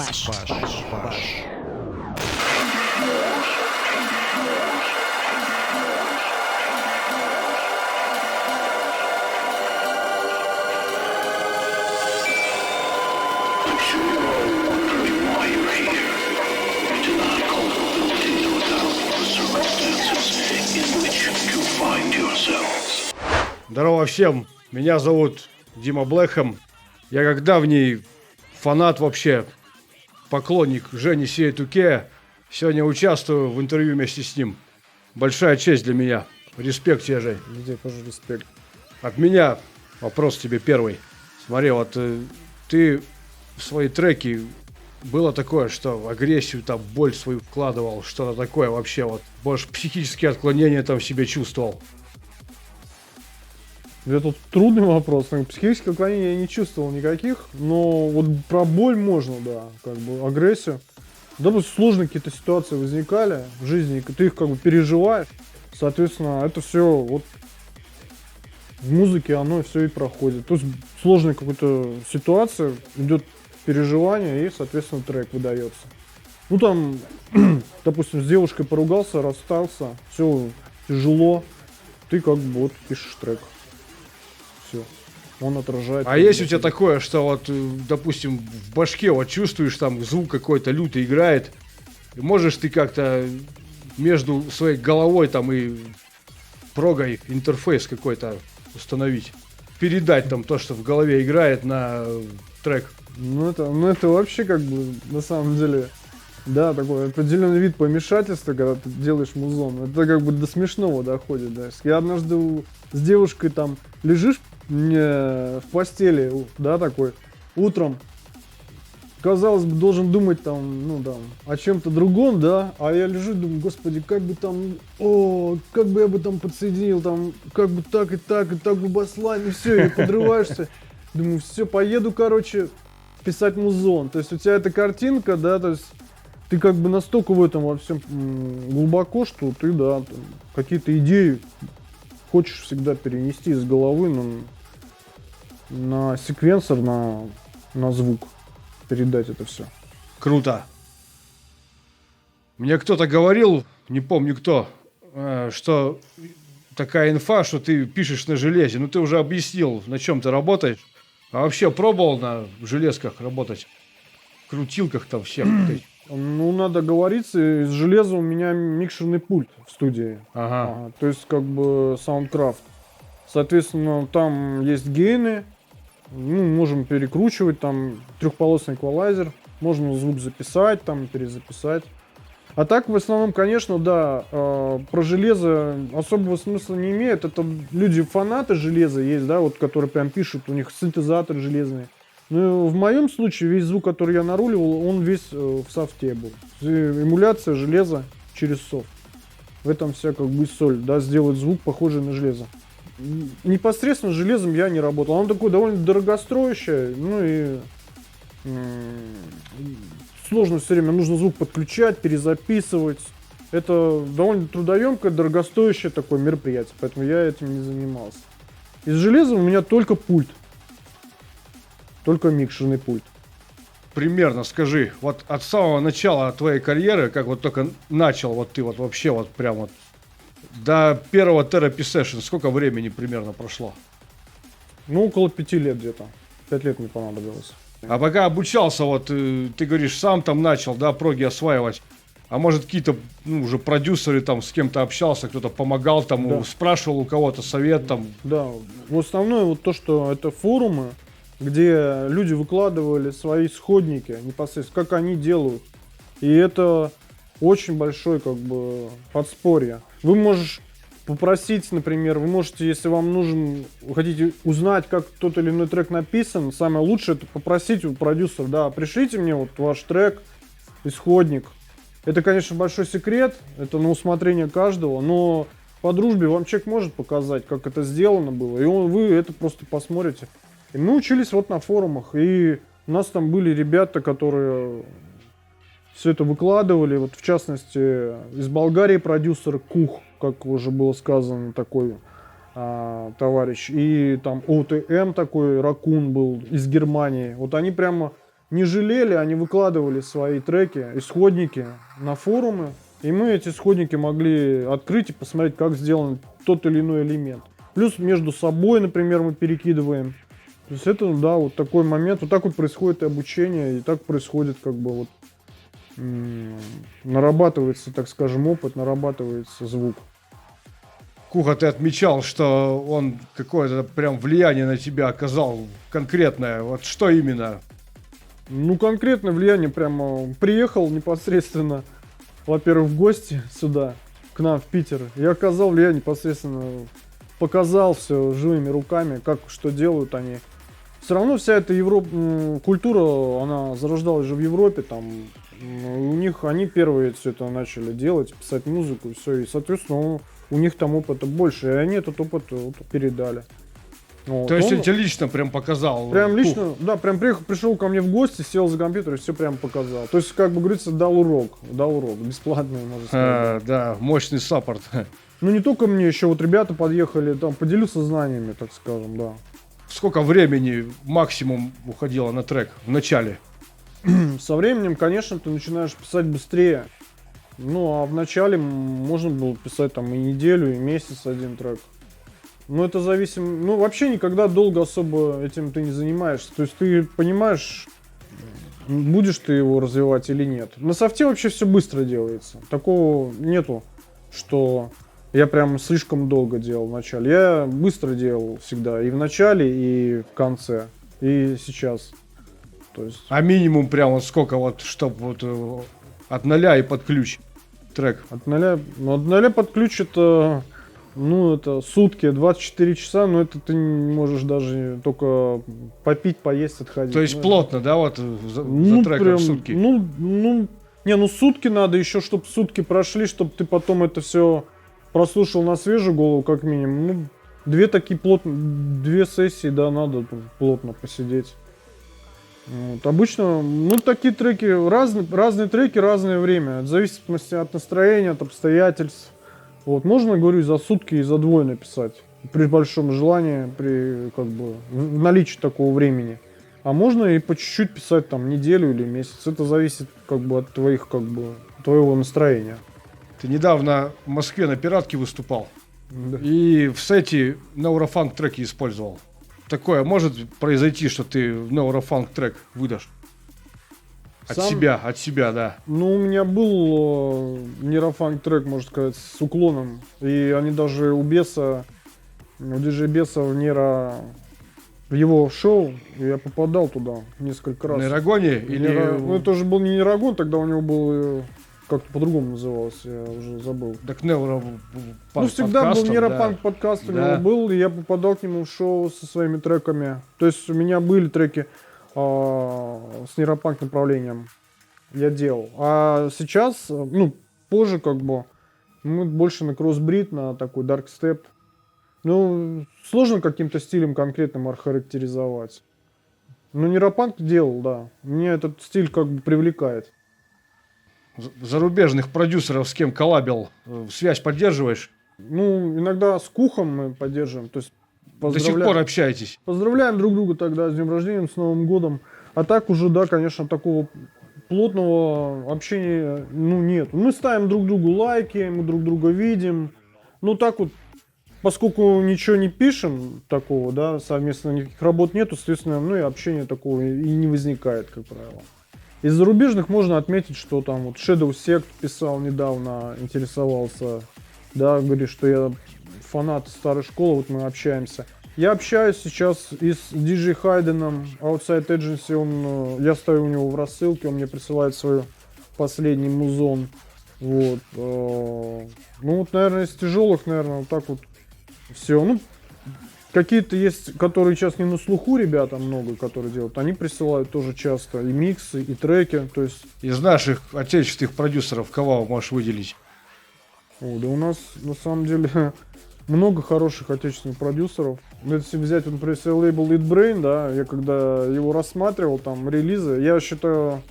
Why you're here. Do not call the Здорово всем, меня зовут Дима Блэхэм. Я как давний фанат вообще, поклонник Жени Сиэтуке, сегодня участвую в интервью вместе с ним. Большая честь для меня. Респект тебе, Жень. Где тоже респект. От меня вопрос тебе первый. Смотри, вот ты в свои треки было такое, что агрессию, там, боль свою вкладывал, что-то такое вообще, вот, может, психические отклонения там в себе чувствовал? Это трудный вопрос. Психических отклонений я не чувствовал никаких, но вот про боль можно, да, как бы агрессию. Допустим, сложные какие-то ситуации возникали в жизни, ты их как бы переживаешь, соответственно, это все вот в музыке оно все и проходит. То есть сложная какая-то ситуация, идет переживание и, соответственно, трек выдается. Ну там, допустим, с девушкой поругался, расстался, все тяжело, ты как бы вот пишешь трек. Все. Он отражает. А есть у тебя такое, что вот, допустим, в башке вот чувствуешь, там звук какой-то лютый играет, и можешь ты как-то между своей головой там и прогой интерфейс какой-то установить, передать там то, что в голове играет, на трек? Ну это вообще как бы на самом деле, да, такой определенный вид помешательства, когда ты делаешь музон. Это как бы до смешного доходит, да. Я однажды с девушкой там лежишь в постели, да, такой, утром, казалось бы, должен думать там, ну, там, о чем-то другом, да, а я лежу и думаю, господи, как бы там, как бы я бы там подсоединил, там, как бы так и так бы баслайн, и все, и подрываешься. Думаю, все, поеду, короче, писать музон. То есть у тебя эта картинка, да, то есть ты как бы настолько в этом во всем глубоко, что ты, да, там, какие-то идеи хочешь всегда перенести из головы на секвенсор, на звук, передать это все. Круто. Мне кто-то говорил, не помню кто, что такая инфа, что ты пишешь на железе. Ну, ты уже объяснил, на чем ты работаешь. А вообще пробовал на железках работать? Крутилках там всех? Ну, надо говориться, из железа у меня микшерный пульт в студии. Ага. То есть, как бы, Soundcraft. Соответственно, там есть гейны, ну, можем перекручивать, там, трехполосный эквалайзер, можно звук записать, там, перезаписать. А так, в основном, конечно, да, про железо особого смысла не имеет. Это люди-фанаты железа есть, да, вот, которые прям пишут, у них синтезаторы железные. Ну, в моем случае весь звук, который я наруливал, он весь в софте был. Эмуляция железа через софт. В этом вся как бы и соль, да, сделать звук похожий на железо. Непосредственно с железом я не работал. Оно такое довольно дорогостоящее, ну и сложно все время. Нужно звук подключать, перезаписывать. Это довольно трудоемкое, дорогостоящее такое мероприятие, поэтому я этим не занимался. Из железа у меня только пульт. Только микшерный пульт. Примерно скажи, вот от самого начала твоей карьеры, как вот только начал, вот ты вот вообще вот прям вот до первого Therapy Session, сколько времени примерно прошло? Ну, около 5 лет где-то. 5 лет мне понадобилось. А пока обучался, вот ты говоришь, сам там начал, да, проги осваивать. А может, какие-то, ну, уже продюсеры там с кем-то общался, кто-то помогал там, Да. спрашивал у кого-то совет там. Да, в основное вот то, что это форумы, где люди выкладывали свои исходники непосредственно, как они делают. И это очень большое как бы подспорье. Вы можете попросить, например, вы можете, если вам нужен, вы хотите узнать, как тот или иной трек написан, самое лучшее это попросить у продюсера, да, пришлите мне вот ваш трек, исходник. Это, конечно, большой секрет, это на усмотрение каждого, но по дружбе вам человек может показать, как это сделано было, и вы это просто посмотрите. И мы учились вот на форумах, и у нас там были ребята, которые все это выкладывали, вот в частности из Болгарии продюсер Кух, как уже было сказано, такой товарищ, и там ОТМ такой, Ракун был из Германии. Вот они прямо не жалели, они выкладывали свои треки, исходники на форумы, и мы эти исходники могли открыть и посмотреть, как сделан тот или иной элемент. Плюс между собой, например, мы перекидываем. То есть это, да, вот такой момент, вот так вот происходит и обучение, и так происходит как бы вот нарабатывается, так скажем, опыт, нарабатывается звук. Куха, ты отмечал, что он какое-то прям влияние на тебя оказал конкретное. Вот что именно? Ну, конкретное влияние прямо приехал непосредственно, во-первых, в гости сюда, к нам в Питер. Я оказал влияние непосредственно, показал все живыми руками, как, что делают они. Все равно вся эта культура, она зарождалась же в Европе, там, у них, они первые все это начали делать, писать музыку, и все, и, соответственно, у них там опыта больше, и они этот опыт вот передали. Вот. То есть он Он тебе лично прям показал? прям Кух? лично, да, прям пришел ко мне в гости, сел за компьютер и все прям показал. То есть, как бы говорится, дал урок, бесплатный, можно сказать. Да, мощный саппорт. Ну, не только мне, еще вот ребята подъехали, там, поделился знаниями, так скажем, да. Сколько времени максимум уходило на трек в начале? Со временем, конечно, ты начинаешь писать быстрее. Ну, а в начале можно было писать там и неделю, и месяц один трек. Но это зависит... Ну, вообще никогда долго особо этим ты не занимаешься. То есть ты понимаешь, будешь ты его развивать или нет. На софте вообще все быстро делается. Такого нету, что я прям слишком долго делал в начале. Я быстро делал всегда. И в начале, и в конце. И сейчас. То есть... А минимум прям вот сколько вот, чтоб вот от 0 и под ключ трек? От 0 под ключ это... Ну, это сутки, 24 часа, но это ты не можешь даже только попить, поесть, отходить. То есть ну, плотно, да, вот за треком прям, сутки? Ну, сутки надо еще, чтобы сутки прошли, чтобы ты потом это все прослушал на свежую голову, как минимум. Ну, две сессии, да, надо плотно посидеть. Вот. Обычно, ну, такие треки, разные треки, разное время. Это зависит от настроения, от обстоятельств. Вот, можно, говорю, за сутки и за двое написать. При большом желании, при, как бы, в наличии такого времени. А можно и по чуть-чуть писать там неделю или месяц. Это зависит, как бы, от твоего настроения. Ты недавно в Москве на пиратке выступал. Да. И в сете Neuroфанк треки использовал. Такое может произойти, что ты Neuroфанк трек выдашь? От себя, да. Ну, у меня был нейрофанк трек, можно сказать, с уклоном. И они даже у Беса, у диджея Беса в его шоу, я попадал туда несколько раз. На Нейрогоне? Или... Ну, это уже был не нейрогон, тогда у него был, как-то по-другому называлось, я уже забыл. Так Neuropunk Ну, всегда был нейропанк да. подкаст у Да. него был, и я попадал к нему в шоу со своими треками. То есть у меня были треки с нейропанк направлением. Я делал. А сейчас, ну, позже как бы, мы больше на кроссбрид, на такой даркстеп. Ну, сложно каким-то стилем конкретным охарактеризовать. Но нейропанк делал, да. Мне этот стиль как бы привлекает. Зарубежных продюсеров с кем коллабил, связь поддерживаешь? Ну, иногда с Кухом мы поддерживаем. То есть До сих пор общаетесь? Поздравляем друг друга тогда с днем рождения, с Новым годом. А так уже, да, конечно, такого плотного общения, ну, нет. Мы ставим друг другу лайки, мы друг друга видим. Ну, так вот, поскольку ничего не пишем такого, да, совместно никаких работ нету, соответственно, ну, и общения такого и не возникает, как правило. Из зарубежных можно отметить, что там вот Shadow Sect писал недавно, интересовался, да, говорит, что я фанат старой школы, вот мы общаемся. Я общаюсь сейчас и с DJ Хайденом, Outside Agency, я стою у него в рассылке, он мне присылает свой последний музон. Вот. Ну вот, наверное, из тяжелых, наверное, вот так вот все. Ну, какие-то есть, которые сейчас не на слуху, ребята много, которые делают, они присылают тоже часто и миксы, и треки, то есть... Из наших отечественных продюсеров кого можешь выделить? О, да у нас, на самом деле, много хороших отечественных продюсеров. Если взять, например, лейбл Eat Brain, да, я когда его рассматривал, там, релизы, я считаю,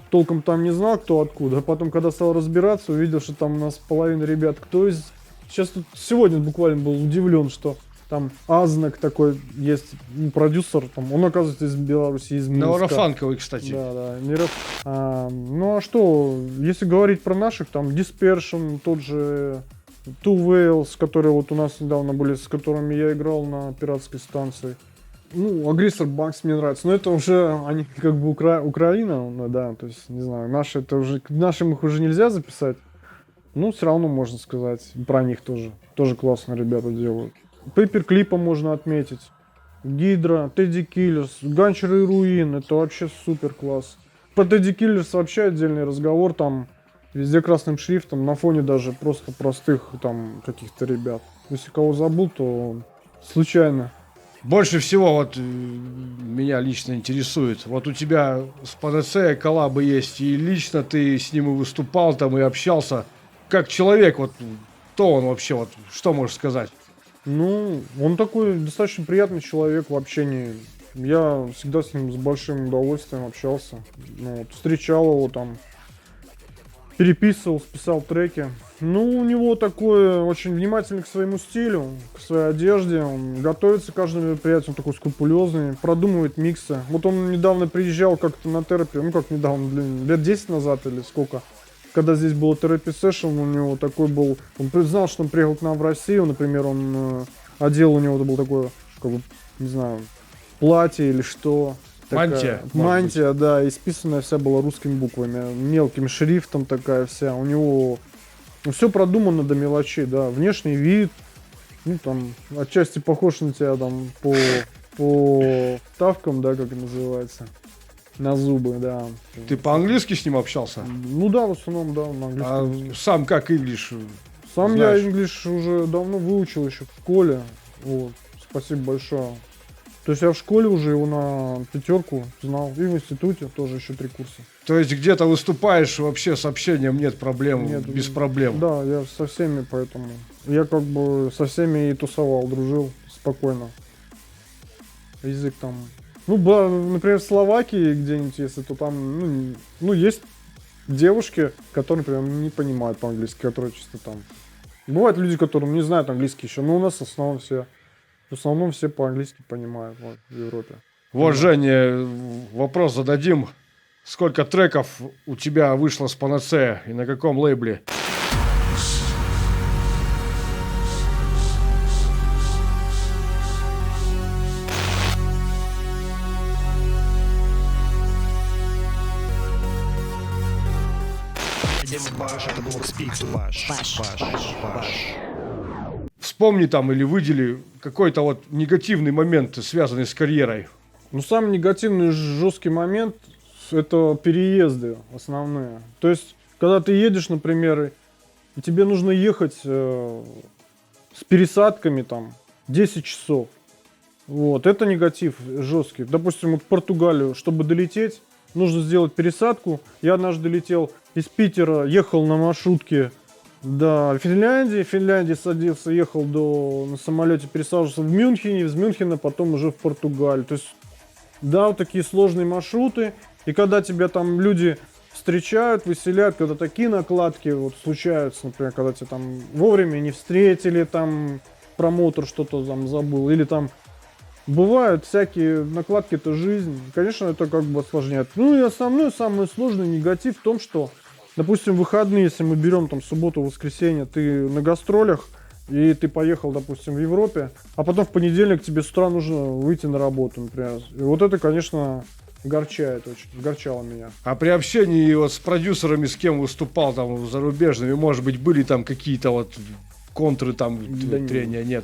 толком там не знал, кто откуда. А потом, когда стал разбираться, увидел, что там у нас половина ребят, кто из... Сейчас тут сегодня буквально был удивлен, что там Азнак такой есть, продюсер, там, он, оказывается, из Беларуси, из Минска. Neuroфанковый, кстати. Да. Ну а что, если говорить про наших, там Dispersion, тот же Two Whales, которые вот у нас недавно были, с которыми я играл на пиратской станции. Ну, агрессор Банкс мне нравится, но это уже они как бы Украина, ну да, то есть, не знаю, наши это уже, к нашим их уже нельзя записать, ну, все равно можно сказать, про них тоже, тоже классно ребята делают. Пейпер Клипа можно отметить, Гидра, Тедди Киллерс, Ганчер и Руин, это вообще супер класс. Про Тедди Киллерс вообще отдельный разговор, там, везде красным шрифтом, на фоне даже просто простых там каких-то ребят. Если кого забыл, то случайно. Больше всего вот меня лично интересует. Вот у тебя с Панацея коллабы есть, и лично ты с ним и выступал там, и общался. Как человек, вот кто он вообще, вот что можешь сказать? Ну, он такой достаточно приятный человек в общении. Я всегда с ним с большим удовольствием общался. Ну, вот, встречал его там, переписывал, писал треки. Ну, у него такой очень внимательный к своему стилю, к своей одежде. Он готовится к каждому мероприятию, он такой скрупулезный, продумывает миксы. Вот он недавно приезжал как-то на терапию, ну как недавно, лет 10 назад или сколько. Когда здесь было терапия сессион, у него такой был... Он знал, что он приехал к нам в Россию, например, он одел, у него это было такое, как бы, не знаю, платье или что. Мантия. Мантия, да, исписанная вся была русскими буквами, мелким шрифтом такая вся. У него все продумано до мелочей, да. Внешний вид, ну там, отчасти похож на тебя там по ставкам, да, как это называется. На зубы, да. Ты по-английски с ним общался? Ну да, в основном, да, на английском. А сам как инглиш? Сам знаешь? я инглиш уже давно выучил еще в школе. Вот, спасибо большое. То есть я в школе уже его на 5 знал. И в институте тоже еще 3 курса. То есть где-то выступаешь, вообще с общением нет проблем, Нет, без проблем? Да, я со всеми, поэтому... Я как бы со всеми и тусовал, дружил спокойно. Язык там... Ну, например, в Словакии где-нибудь, если то там... Ну, есть девушки, которые, например, не понимают по-английски, которые чисто там... Бывают люди, которые не знают английский еще, но у нас в основном все по-английски понимают вот, в Европе. Вот, Женя, вопрос зададим. Сколько треков у тебя вышло с Панацея и на каком лейбле? Баш, это был Спикс Баш. Вспомни там или выдели какой-то вот негативный момент, связанный с карьерой. Ну, самый негативный жесткий момент — это переезды основные. То есть, когда ты едешь, например, и тебе нужно ехать с пересадками там 10 часов. Вот, это негатив жесткий. Допустим, вот в Португалию, чтобы долететь, нужно сделать пересадку. Я однажды летел из Питера, ехал на маршрутке до Финляндии. В Финляндии садился, ехал на самолете, пересаживался в Мюнхене, из Мюнхена потом уже в Португалию. То есть, да, вот такие сложные маршруты. И когда тебя там люди встречают, выселяют, когда такие накладки вот случаются, например, когда тебя там вовремя не встретили, там промоутер что-то там забыл, или там бывают всякие накладки, это жизнь. Конечно, это как бы осложняет. Ну и основной, самый сложный негатив в том, что, допустим, выходные, если мы берем там субботу, воскресенье, ты на гастролях, и ты поехал, допустим, в Европе, а потом в понедельник тебе с утра нужно выйти на работу, например. И вот это, конечно, огорчает очень, огорчало меня. А при общении вот с продюсерами, с кем выступал там зарубежными, может быть, были там какие-то вот контры, там, Да трения, нет?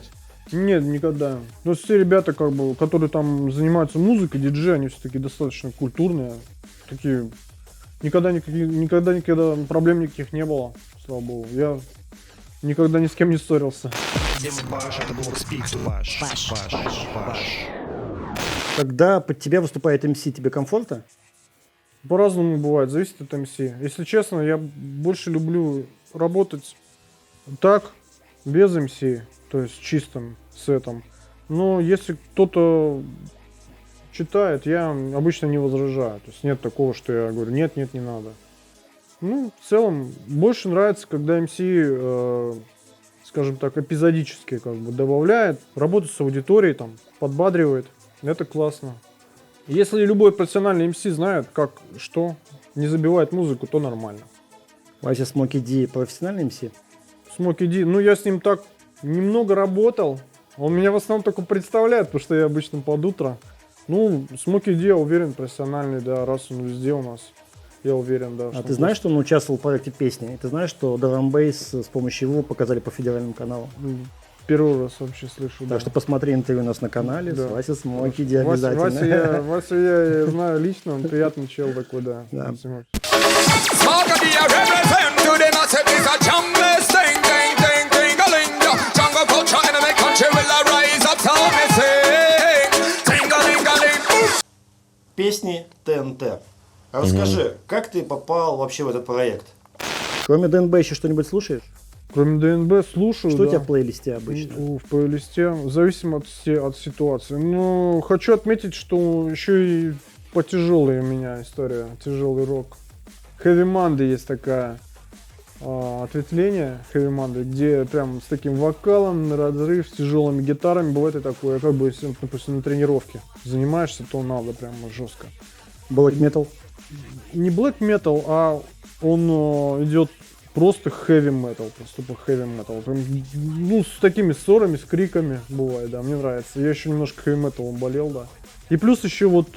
Нет, никогда. Но все ребята, как бы, которые там занимаются музыкой, диджеи, они все-таки достаточно культурные. Такие. Никогда проблем никаких не было, слава богу. Я никогда ни с кем не ссорился. Баш, это был Спикс Баш. Когда под тебя выступает МС, тебе комфортно? По-разному бывает, зависит от МС. Если честно, я больше люблю работать так, без МС, то есть чистым сетом. Но если кто-то читает, я обычно не возражаю. То есть нет такого, что я говорю, нет, не надо. Ну, в целом, больше нравится, когда МС, скажем так, эпизодически как бы добавляет, работает с аудиторией, там, подбадривает. Это классно. Если любой профессиональный МС знает, как, что, не забивает музыку, то нормально. Вася Смоки Ди профессиональный МС? Смоки Ди, ну я с ним так немного работал, Он меня в основном только представляет, потому что я обычно под утро. Ну, Смоки Ди, я уверен, профессиональный, да, раз он везде у нас. Я уверен, да. А что ты он знаешь, что он участвовал в проекте песни? И ты знаешь, что Drum Bass с помощью его показали по федеральным каналам? первый раз вообще слышу. Так да. что посмотри интервью у нас на канале Да. с Васей Смоки Ди Вася, обязательно. Вася я знаю лично, он приятный чел такой, да. Да. Спасибо. Smoke the represent to the massive is a champion thing, ding, ding, ding, a ling. Jungle culture in the country will rise up, so me sing. Ding, a ling, a ling. Песни ТНТ. Расскажи, как ты попал вообще в этот проект? Кроме ДНБ еще что-нибудь слушаешь? Кроме ДНБ слушаю, Что у да. тебя в плейлисте обычно? В плейлисте, в зависимости от ситуации. Но хочу отметить, что еще и потяжелая у меня история, тяжелый рок. Heavy Monday есть такая ответвление Heavy Monday, где прям с таким вокалом, на разрыв, с тяжелыми гитарами. Бывает и такое, как бы, если, допустим, на тренировке занимаешься, то надо прям жестко. Black Metal? Не black metal, а он идет просто heavy metal, просто по heavy metal. Прям, ну, с такими ссорами, с криками бывает, да, мне нравится. Я еще немножко heavy metal болел, да. И плюс еще вот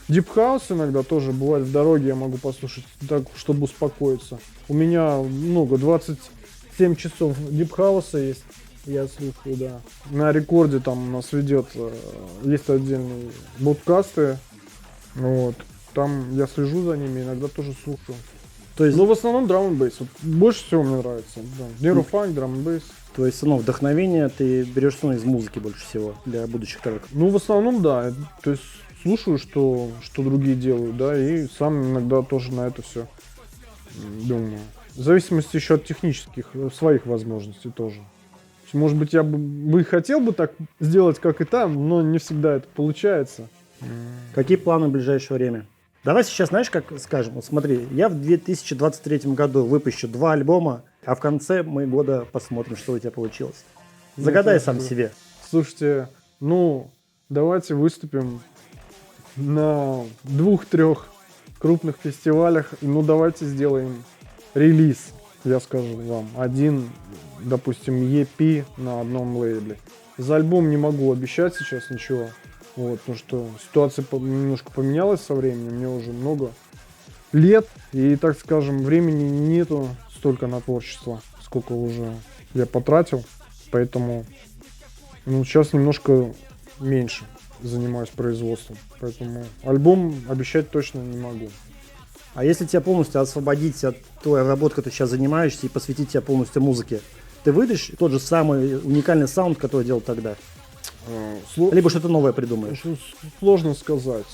Deep House иногда тоже бывает в дороге, я могу послушать, так, чтобы успокоиться. У меня много, 27 часов Deep House есть, я слушаю, да. На рекорде там у нас ведет, есть отдельные подкасты, вот. Там я слежу за ними, иногда тоже слушаю. То есть, Но в основном драм н бейс. Вот больше всего мне нравится. Да. Нейрофанк, драм н бейс. то есть, ну, вдохновение ты берешь из музыки больше всего для будущих треков. Ну, в основном, да. То есть слушаю, что другие делают, да, и сам иногда тоже на это все думаю. В зависимости еще от технических своих возможностей тоже. Может быть, я бы и хотел бы так сделать, как и там, но не всегда это получается. Какие планы в ближайшее время? Давай сейчас, знаешь, как скажем, вот смотри, я в 2023 году выпущу 2 альбома, а в конце мы года посмотрим, что у тебя получилось. Загадай Ну, сам да. себе. Слушайте, ну, давайте выступим на 2-3 крупных фестивалях. Ну, давайте сделаем релиз, я скажу вам. Один, допустим, EP на одном лейбле. За альбом не могу обещать сейчас ничего. Вот, потому что ситуация немножко поменялась со временем. Мне уже много лет. И, так скажем, времени нету столько на творчество, сколько уже я потратил. Поэтому сейчас немножко меньше занимаюсь производством. Поэтому альбом обещать точно не могу. А если тебя полностью освободить от той работы, которой ты сейчас занимаешься, и посвятить тебя полностью музыке, ты выйдешь тот же самый уникальный саунд, который делал тогда? Либо что-то новое придумаешь? Сложно сказать.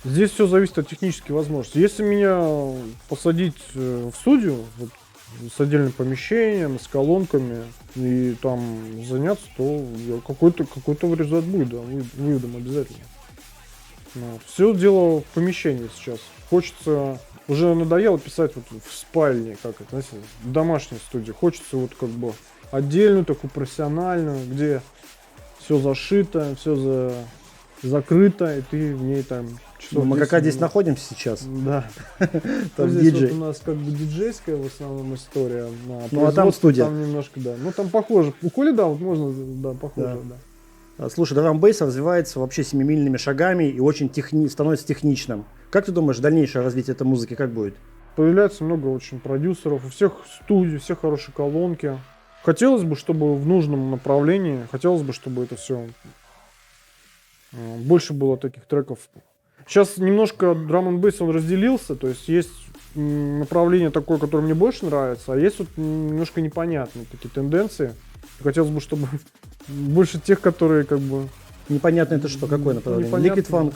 Здесь все зависит от технических возможностей. Если меня посадить в студию, вот, с отдельным помещением, с колонками, и там заняться, то какой-то результат будет, да, выведом обязательно. Вот. Все дело в помещении сейчас. Хочется, уже надоело писать вот в спальне, как это, знаете, в домашней студии. Хочется вот как бы отдельную, такую профессиональную, где все зашито, все закрыто, и ты в ней там часов Мы 10 как здесь минут. находимся сейчас. Да. Там Здесь диджей. вот у нас как бы диджейская в основном история. Ну, а там студия. Там немножко, да. Ну, там похоже. У Коли, да, вот можно, да, похоже, да. Слушай, Drum Bass развивается вообще семимильными шагами и очень становится техничным. Как ты думаешь, дальнейшее развитие этой музыки как будет? Появляется много очень продюсеров, у всех студий, все хорошие колонки. Хотелось бы, чтобы в нужном направлении, хотелось бы, чтобы это все больше было таких треков. Сейчас немножко Drum and Bass, он разделился, то есть направление такое, которое мне больше нравится, а есть вот немножко непонятные такие тенденции. Хотелось бы, чтобы больше тех, которые как бы... Непонятно это что, какое направление? Непонятно. Liquid Funk,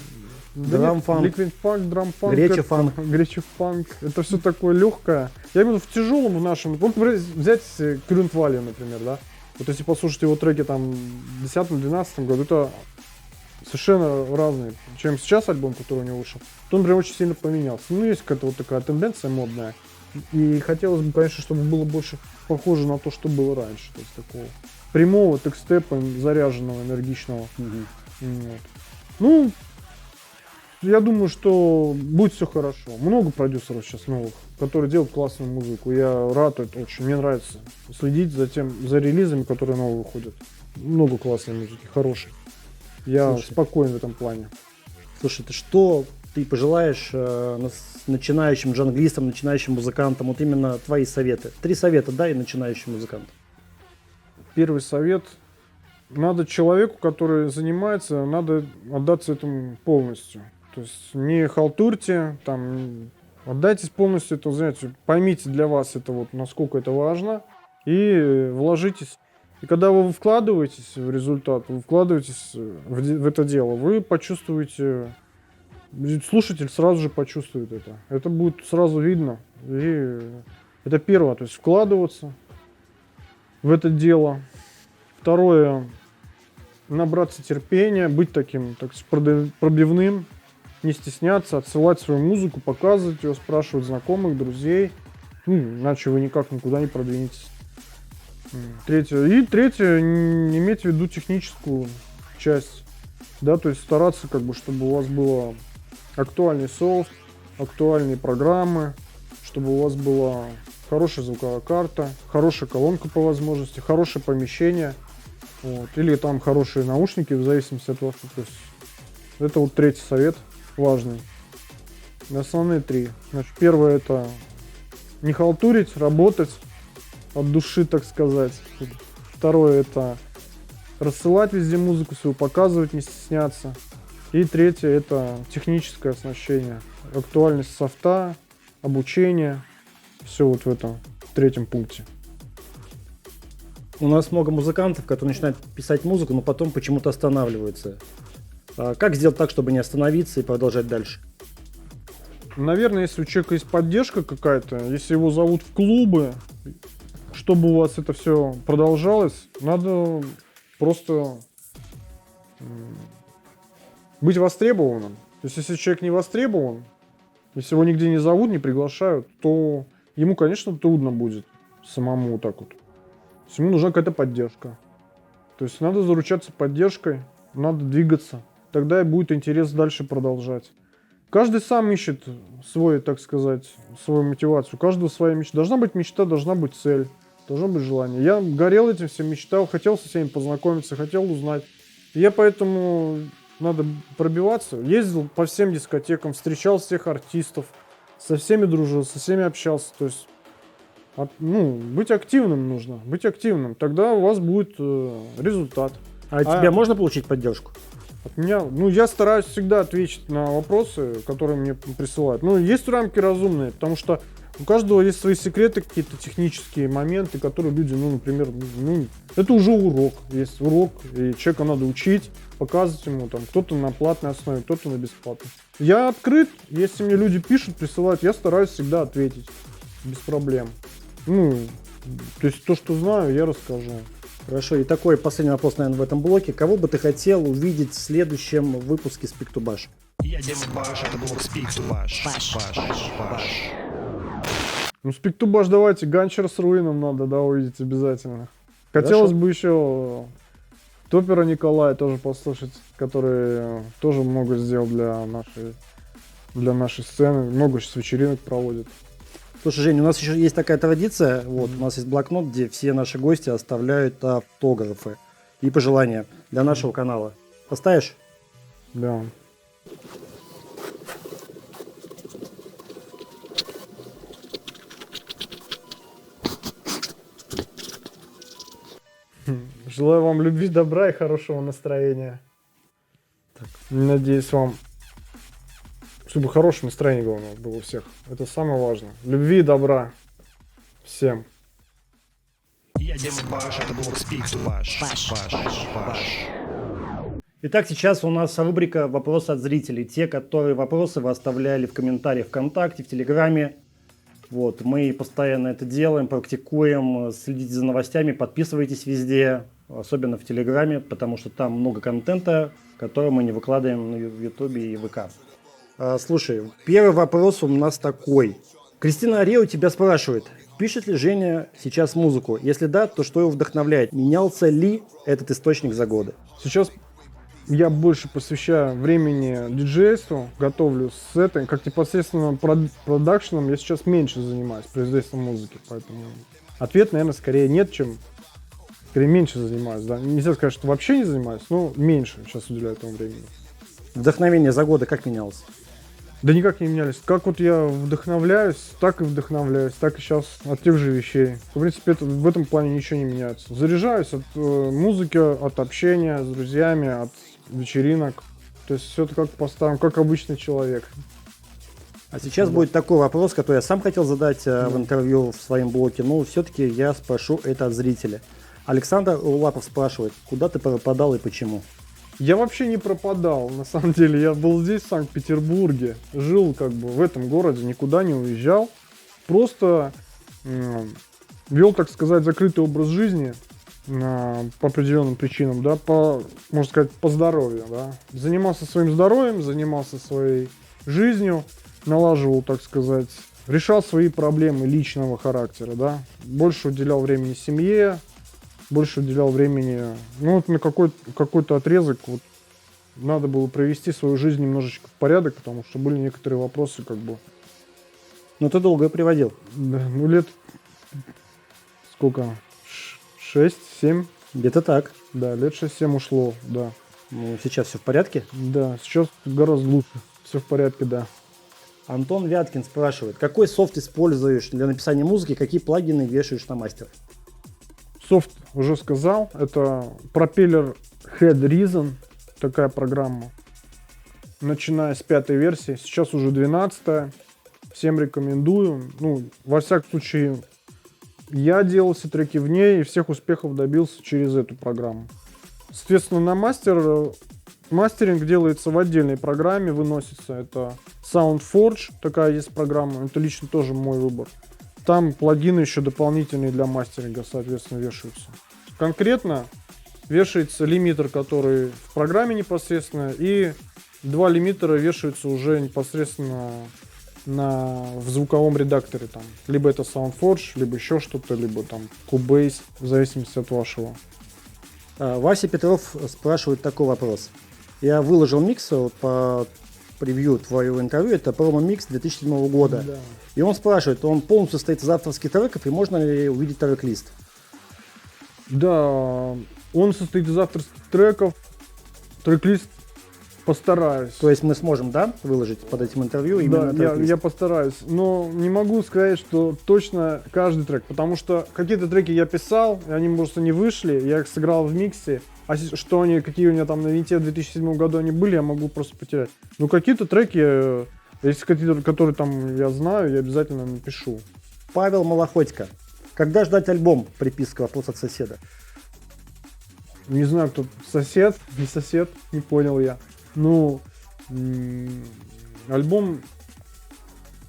Да Drum нет, Funk, Liquid Funk, Drum Funk, Гречи-фанк. Гречи-фанк. Это все такое легкое. Я именно в тяжелом в нашем. Вот взять Current Value, например, да. Вот если послушать его треки там в 2010-2012 году, это совершенно разные, чем сейчас альбом, который у него вышел. То он прям очень сильно поменялся. Ну, есть какая-то вот такая тенденция модная. И хотелось бы, конечно, чтобы было больше похоже на то, что было раньше. То есть такого прямого текстепа, заряженного, энергичного. Вот. Ну, я думаю, что будет все хорошо. Много продюсеров сейчас новых, которые делают классную музыку. Я рад это очень. Мне нравится следить за релизами, которые новые выходят. Много классной музыки, хорошей. Я спокоен в этом плане. Слушай, что ты пожелаешь начинающим джанглистам, начинающим музыкантам, вот именно твои советы? 3 совета дай начинающим музыкантам. Первый совет. Надо человеку, который занимается, надо отдаться этому полностью. То есть не халтурьте, там, отдайтесь полностью этому занятию. Поймите для вас это вот, насколько это важно, и вложитесь. И когда вы вкладываетесь в результат, вы вкладываетесь в это дело, вы почувствуете, слушатель сразу же почувствует это. Это будет сразу видно. И это первое, то есть вкладываться в это дело. Второе, набраться терпения, быть таким, так сказать, пробивным, не стесняться, отсылать свою музыку, показывать ее, спрашивать знакомых, друзей. Иначе вы никак никуда не продвинетесь. Третье, иметь в виду техническую часть. Да, то есть стараться, как бы, чтобы у вас было актуальный софт, актуальные программы, чтобы у вас была хорошая звуковая карта, хорошая колонка по возможности, хорошее помещение. Вот. Или там хорошие наушники, в зависимости от вас. То есть это вот третий совет важный. Основные 3. Значит, первое — это не халтурить, работать от души, так сказать. Второе — это рассылать везде музыку свою, показывать, не стесняться. И третье — это техническое оснащение, актуальность софта, обучение. Все вот в этом третьем пункте. У нас много музыкантов, которые начинают писать музыку, но потом почему-то останавливаются. Как сделать так, чтобы не остановиться и продолжать дальше? Наверное, если у человека есть поддержка какая-то, если его зовут в клубы, чтобы у вас это все продолжалось, надо просто быть востребованным. То есть если человек не востребован, если его нигде не зовут, не приглашают, то ему, конечно, трудно будет самому вот так вот. То есть ему нужна какая-то поддержка. То есть надо заручаться поддержкой, надо двигаться. Тогда и будет интерес дальше продолжать. Каждый сам ищет свой, так сказать, свою мотивацию. У каждого своя мечта. Должна быть мечта, должна быть цель, должно быть желание. Я горел этим всем, мечтал, хотел со всеми познакомиться, хотел узнать. И я поэтому надо пробиваться. Ездил по всем дискотекам, встречал всех артистов, со всеми дружил, со всеми общался. То есть быть активным нужно, быть активным. Тогда у вас будет результат. А от тебя можно получить поддержку? От меня, я стараюсь всегда ответить на вопросы, которые мне присылают. Есть рамки разумные, потому что у каждого есть свои секреты, какие-то технические моменты, которые люди, например, это уже урок. Есть урок, и человека надо учить, показывать ему, кто-то на платной основе, кто-то на бесплатной. Я открыт, если мне люди пишут, присылают, я стараюсь всегда ответить без проблем. То есть то, что знаю, я расскажу. Хорошо, и такой последний вопрос, наверное, в этом блоке. Кого бы ты хотел увидеть в следующем выпуске Speak to Bash? Едем в Баш, это блок Speak to Bash. Баш. Speak to Bash давайте, Ганчер с Руином надо, увидеть обязательно. Хотелось бы еще Топера Николая тоже послушать, который тоже много сделал для нашей сцены. Много сейчас вечеринок проводит. Слушай, Жень, у нас еще есть такая традиция, у нас есть блокнот, где все наши гости оставляют автографы и пожелания для нашего канала. Поставишь? Да. Желаю вам любви, добра и хорошего настроения. Надеюсь, чтобы хорошее настроение, главное, было у всех. Это самое важное. Любви и добра всем. Едем в Баш, это блок Speak to Bash. Баш. Итак, сейчас у нас рубрика «Вопросы от зрителей». Те, которые вопросы вы оставляли в комментариях ВКонтакте, в Телеграме. Мы постоянно это делаем, практикуем. Следите за новостями, подписывайтесь везде, особенно в Телеграме, потому что там много контента, который мы не выкладываем на Ютубе и ВК. Слушай, первый вопрос у нас такой. Кристина Арео тебя спрашивает, пишет ли Женя сейчас музыку? Если да, то что его вдохновляет? Менялся ли этот источник за годы? Сейчас я больше посвящаю времени диджейству, готовлю сеты, как непосредственно продакшеном я сейчас меньше занимаюсь, производством музыки, поэтому ответ, наверное, скорее нет, чем скорее меньше занимаюсь, да. Нельзя сказать, что вообще не занимаюсь, но меньше сейчас уделяю этому времени. Вдохновение за годы как менялось? Да никак не менялись. Как вот я вдохновляюсь, так и сейчас от тех же вещей. В принципе, в этом плане ничего не меняется. Заряжаюсь от музыки, от общения с друзьями, от вечеринок. То есть все это как поставим, как обычный человек. А сейчас будет такой вопрос, который я сам хотел задать в интервью в своем блоге, но все-таки я спрошу это от зрителя. Александр Улапов спрашивает, куда ты пропадал и почему? Я вообще не пропадал, на самом деле. Я был здесь, в Санкт-Петербурге, жил как бы в этом городе, никуда не уезжал. Просто вел, так сказать, закрытый образ жизни по определенным причинам, да, можно сказать, по здоровью, да. Занимался своим здоровьем, занимался своей жизнью, налаживал, так сказать, решал свои проблемы личного характера, да. Больше уделял времени семье, больше уделял времени, ну вот на какой-то отрезок вот, надо было привести свою жизнь немножечко в порядок, потому что были некоторые вопросы как бы. Ну ты долго приводил. Да, ну лет сколько? 6-7? Где-то так. Да, лет 6-7 ушло, да. Ну, сейчас все в порядке? Да, сейчас гораздо лучше, все в порядке, да. Антон Вяткин спрашивает, какой софт используешь для написания музыки, какие плагины вешаешь на мастер? Софт уже сказал, это Propeller Head Reason, такая программа, начиная с 5-й версии, сейчас уже 12-я, всем рекомендую, ну, во всяком случае, я делал все треки в ней и всех успехов добился через эту программу. Соответственно, на мастеринг делается в отдельной программе, выносится, это SoundForge, такая есть программа, это лично тоже мой выбор. Там плагины еще дополнительные для мастеринга, соответственно, вешаются. Конкретно вешается лимитер, который в программе непосредственно, и 2 лимитера вешаются уже непосредственно в звуковом редакторе. Там. Либо это SoundForge, либо еще что-то, либо там Cubase, в зависимости от вашего. Вася Петров спрашивает такой вопрос. Я выложил микс вот, по превью твоего интервью, это промо-микс 2007 года. Да. И он спрашивает, он полностью состоит из авторских треков, и можно ли увидеть трек-лист? Да, он состоит из авторских треков, трек-лист постараюсь. То есть мы сможем, да, выложить под этим интервью именно трек-лист? Да, я постараюсь, но не могу сказать, что точно каждый трек, потому что какие-то треки я писал, и они просто не вышли, я их сыграл в миксе, а что они, какие у меня там на винте в 2007 году они были, я могу просто потерять. Но какие-то треки, если какие-то, которые там я знаю, я обязательно напишу. Павел Малоходько. Когда ждать альбом? Приписка, вопрос от соседа. Не знаю, кто сосед, не понял я. Ну, альбом,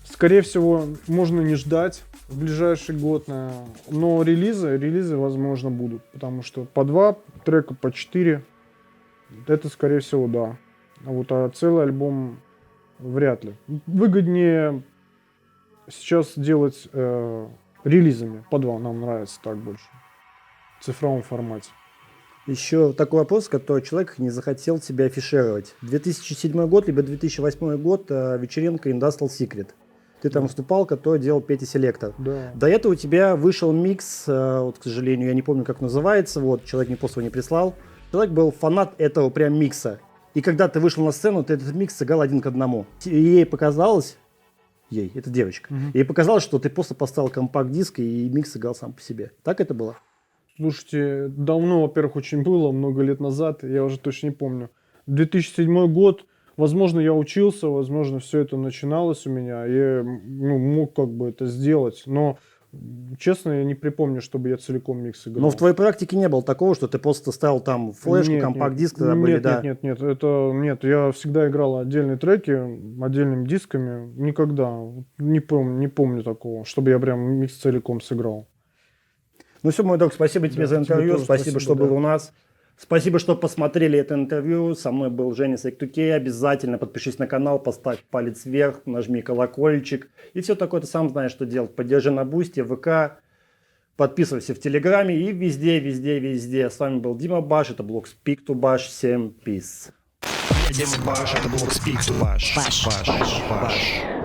скорее всего, можно не ждать в ближайший год, но релизы, возможно, будут, потому что по 2 трека, по 4, это, скорее всего, да. А целый альбом вряд ли. Выгоднее сейчас делать релизами, по 2 нам нравится так больше, в цифровом формате. Еще такой вопрос, который человек не захотел себя афишировать. 2007 год, либо 2008 год, вечеринка Industrial Secret. Ты там выступал, который делал Петя Селектор. Да. До этого у тебя вышел микс, вот, к сожалению, я не помню, как называется, вот, человек мне просто его не прислал. Человек был фанат этого прям микса. И когда ты вышел на сцену, ты этот микс сыграл 1 к 1. И ей показалось, это девочка, ей показалось, что ты просто поставил компакт-диск и микс сыграл сам по себе. Так это было? Слушайте, давно, во-первых, очень было, много лет назад, я уже точно не помню. 2007 год, возможно, я учился, возможно, все это начиналось у меня, я мог как бы это сделать, но, честно, я не припомню, чтобы я целиком микс играл. Но в твоей практике не было такого, что ты просто ставил там флешку, компакт-диск? Нет, я всегда играл отдельные треки, отдельными дисками, никогда, не помню такого, чтобы я прям микс целиком сыграл. Ну все, мой друг, спасибо тебе за интервью, спасибо, что был у нас. Спасибо, что посмотрели это интервью. Со мной был Женя Сайктуке. Обязательно подпишись на канал, поставь палец вверх, нажми колокольчик. И все такое, ты сам знаешь, что делать. Поддержи на Бусти, ВК. Подписывайся в Телеграме и везде, везде, везде. С вами был Дима Баш, это блог Speak to Bash. Всем peace. Я Дима Баш, это блог Speak to Bash. Баш.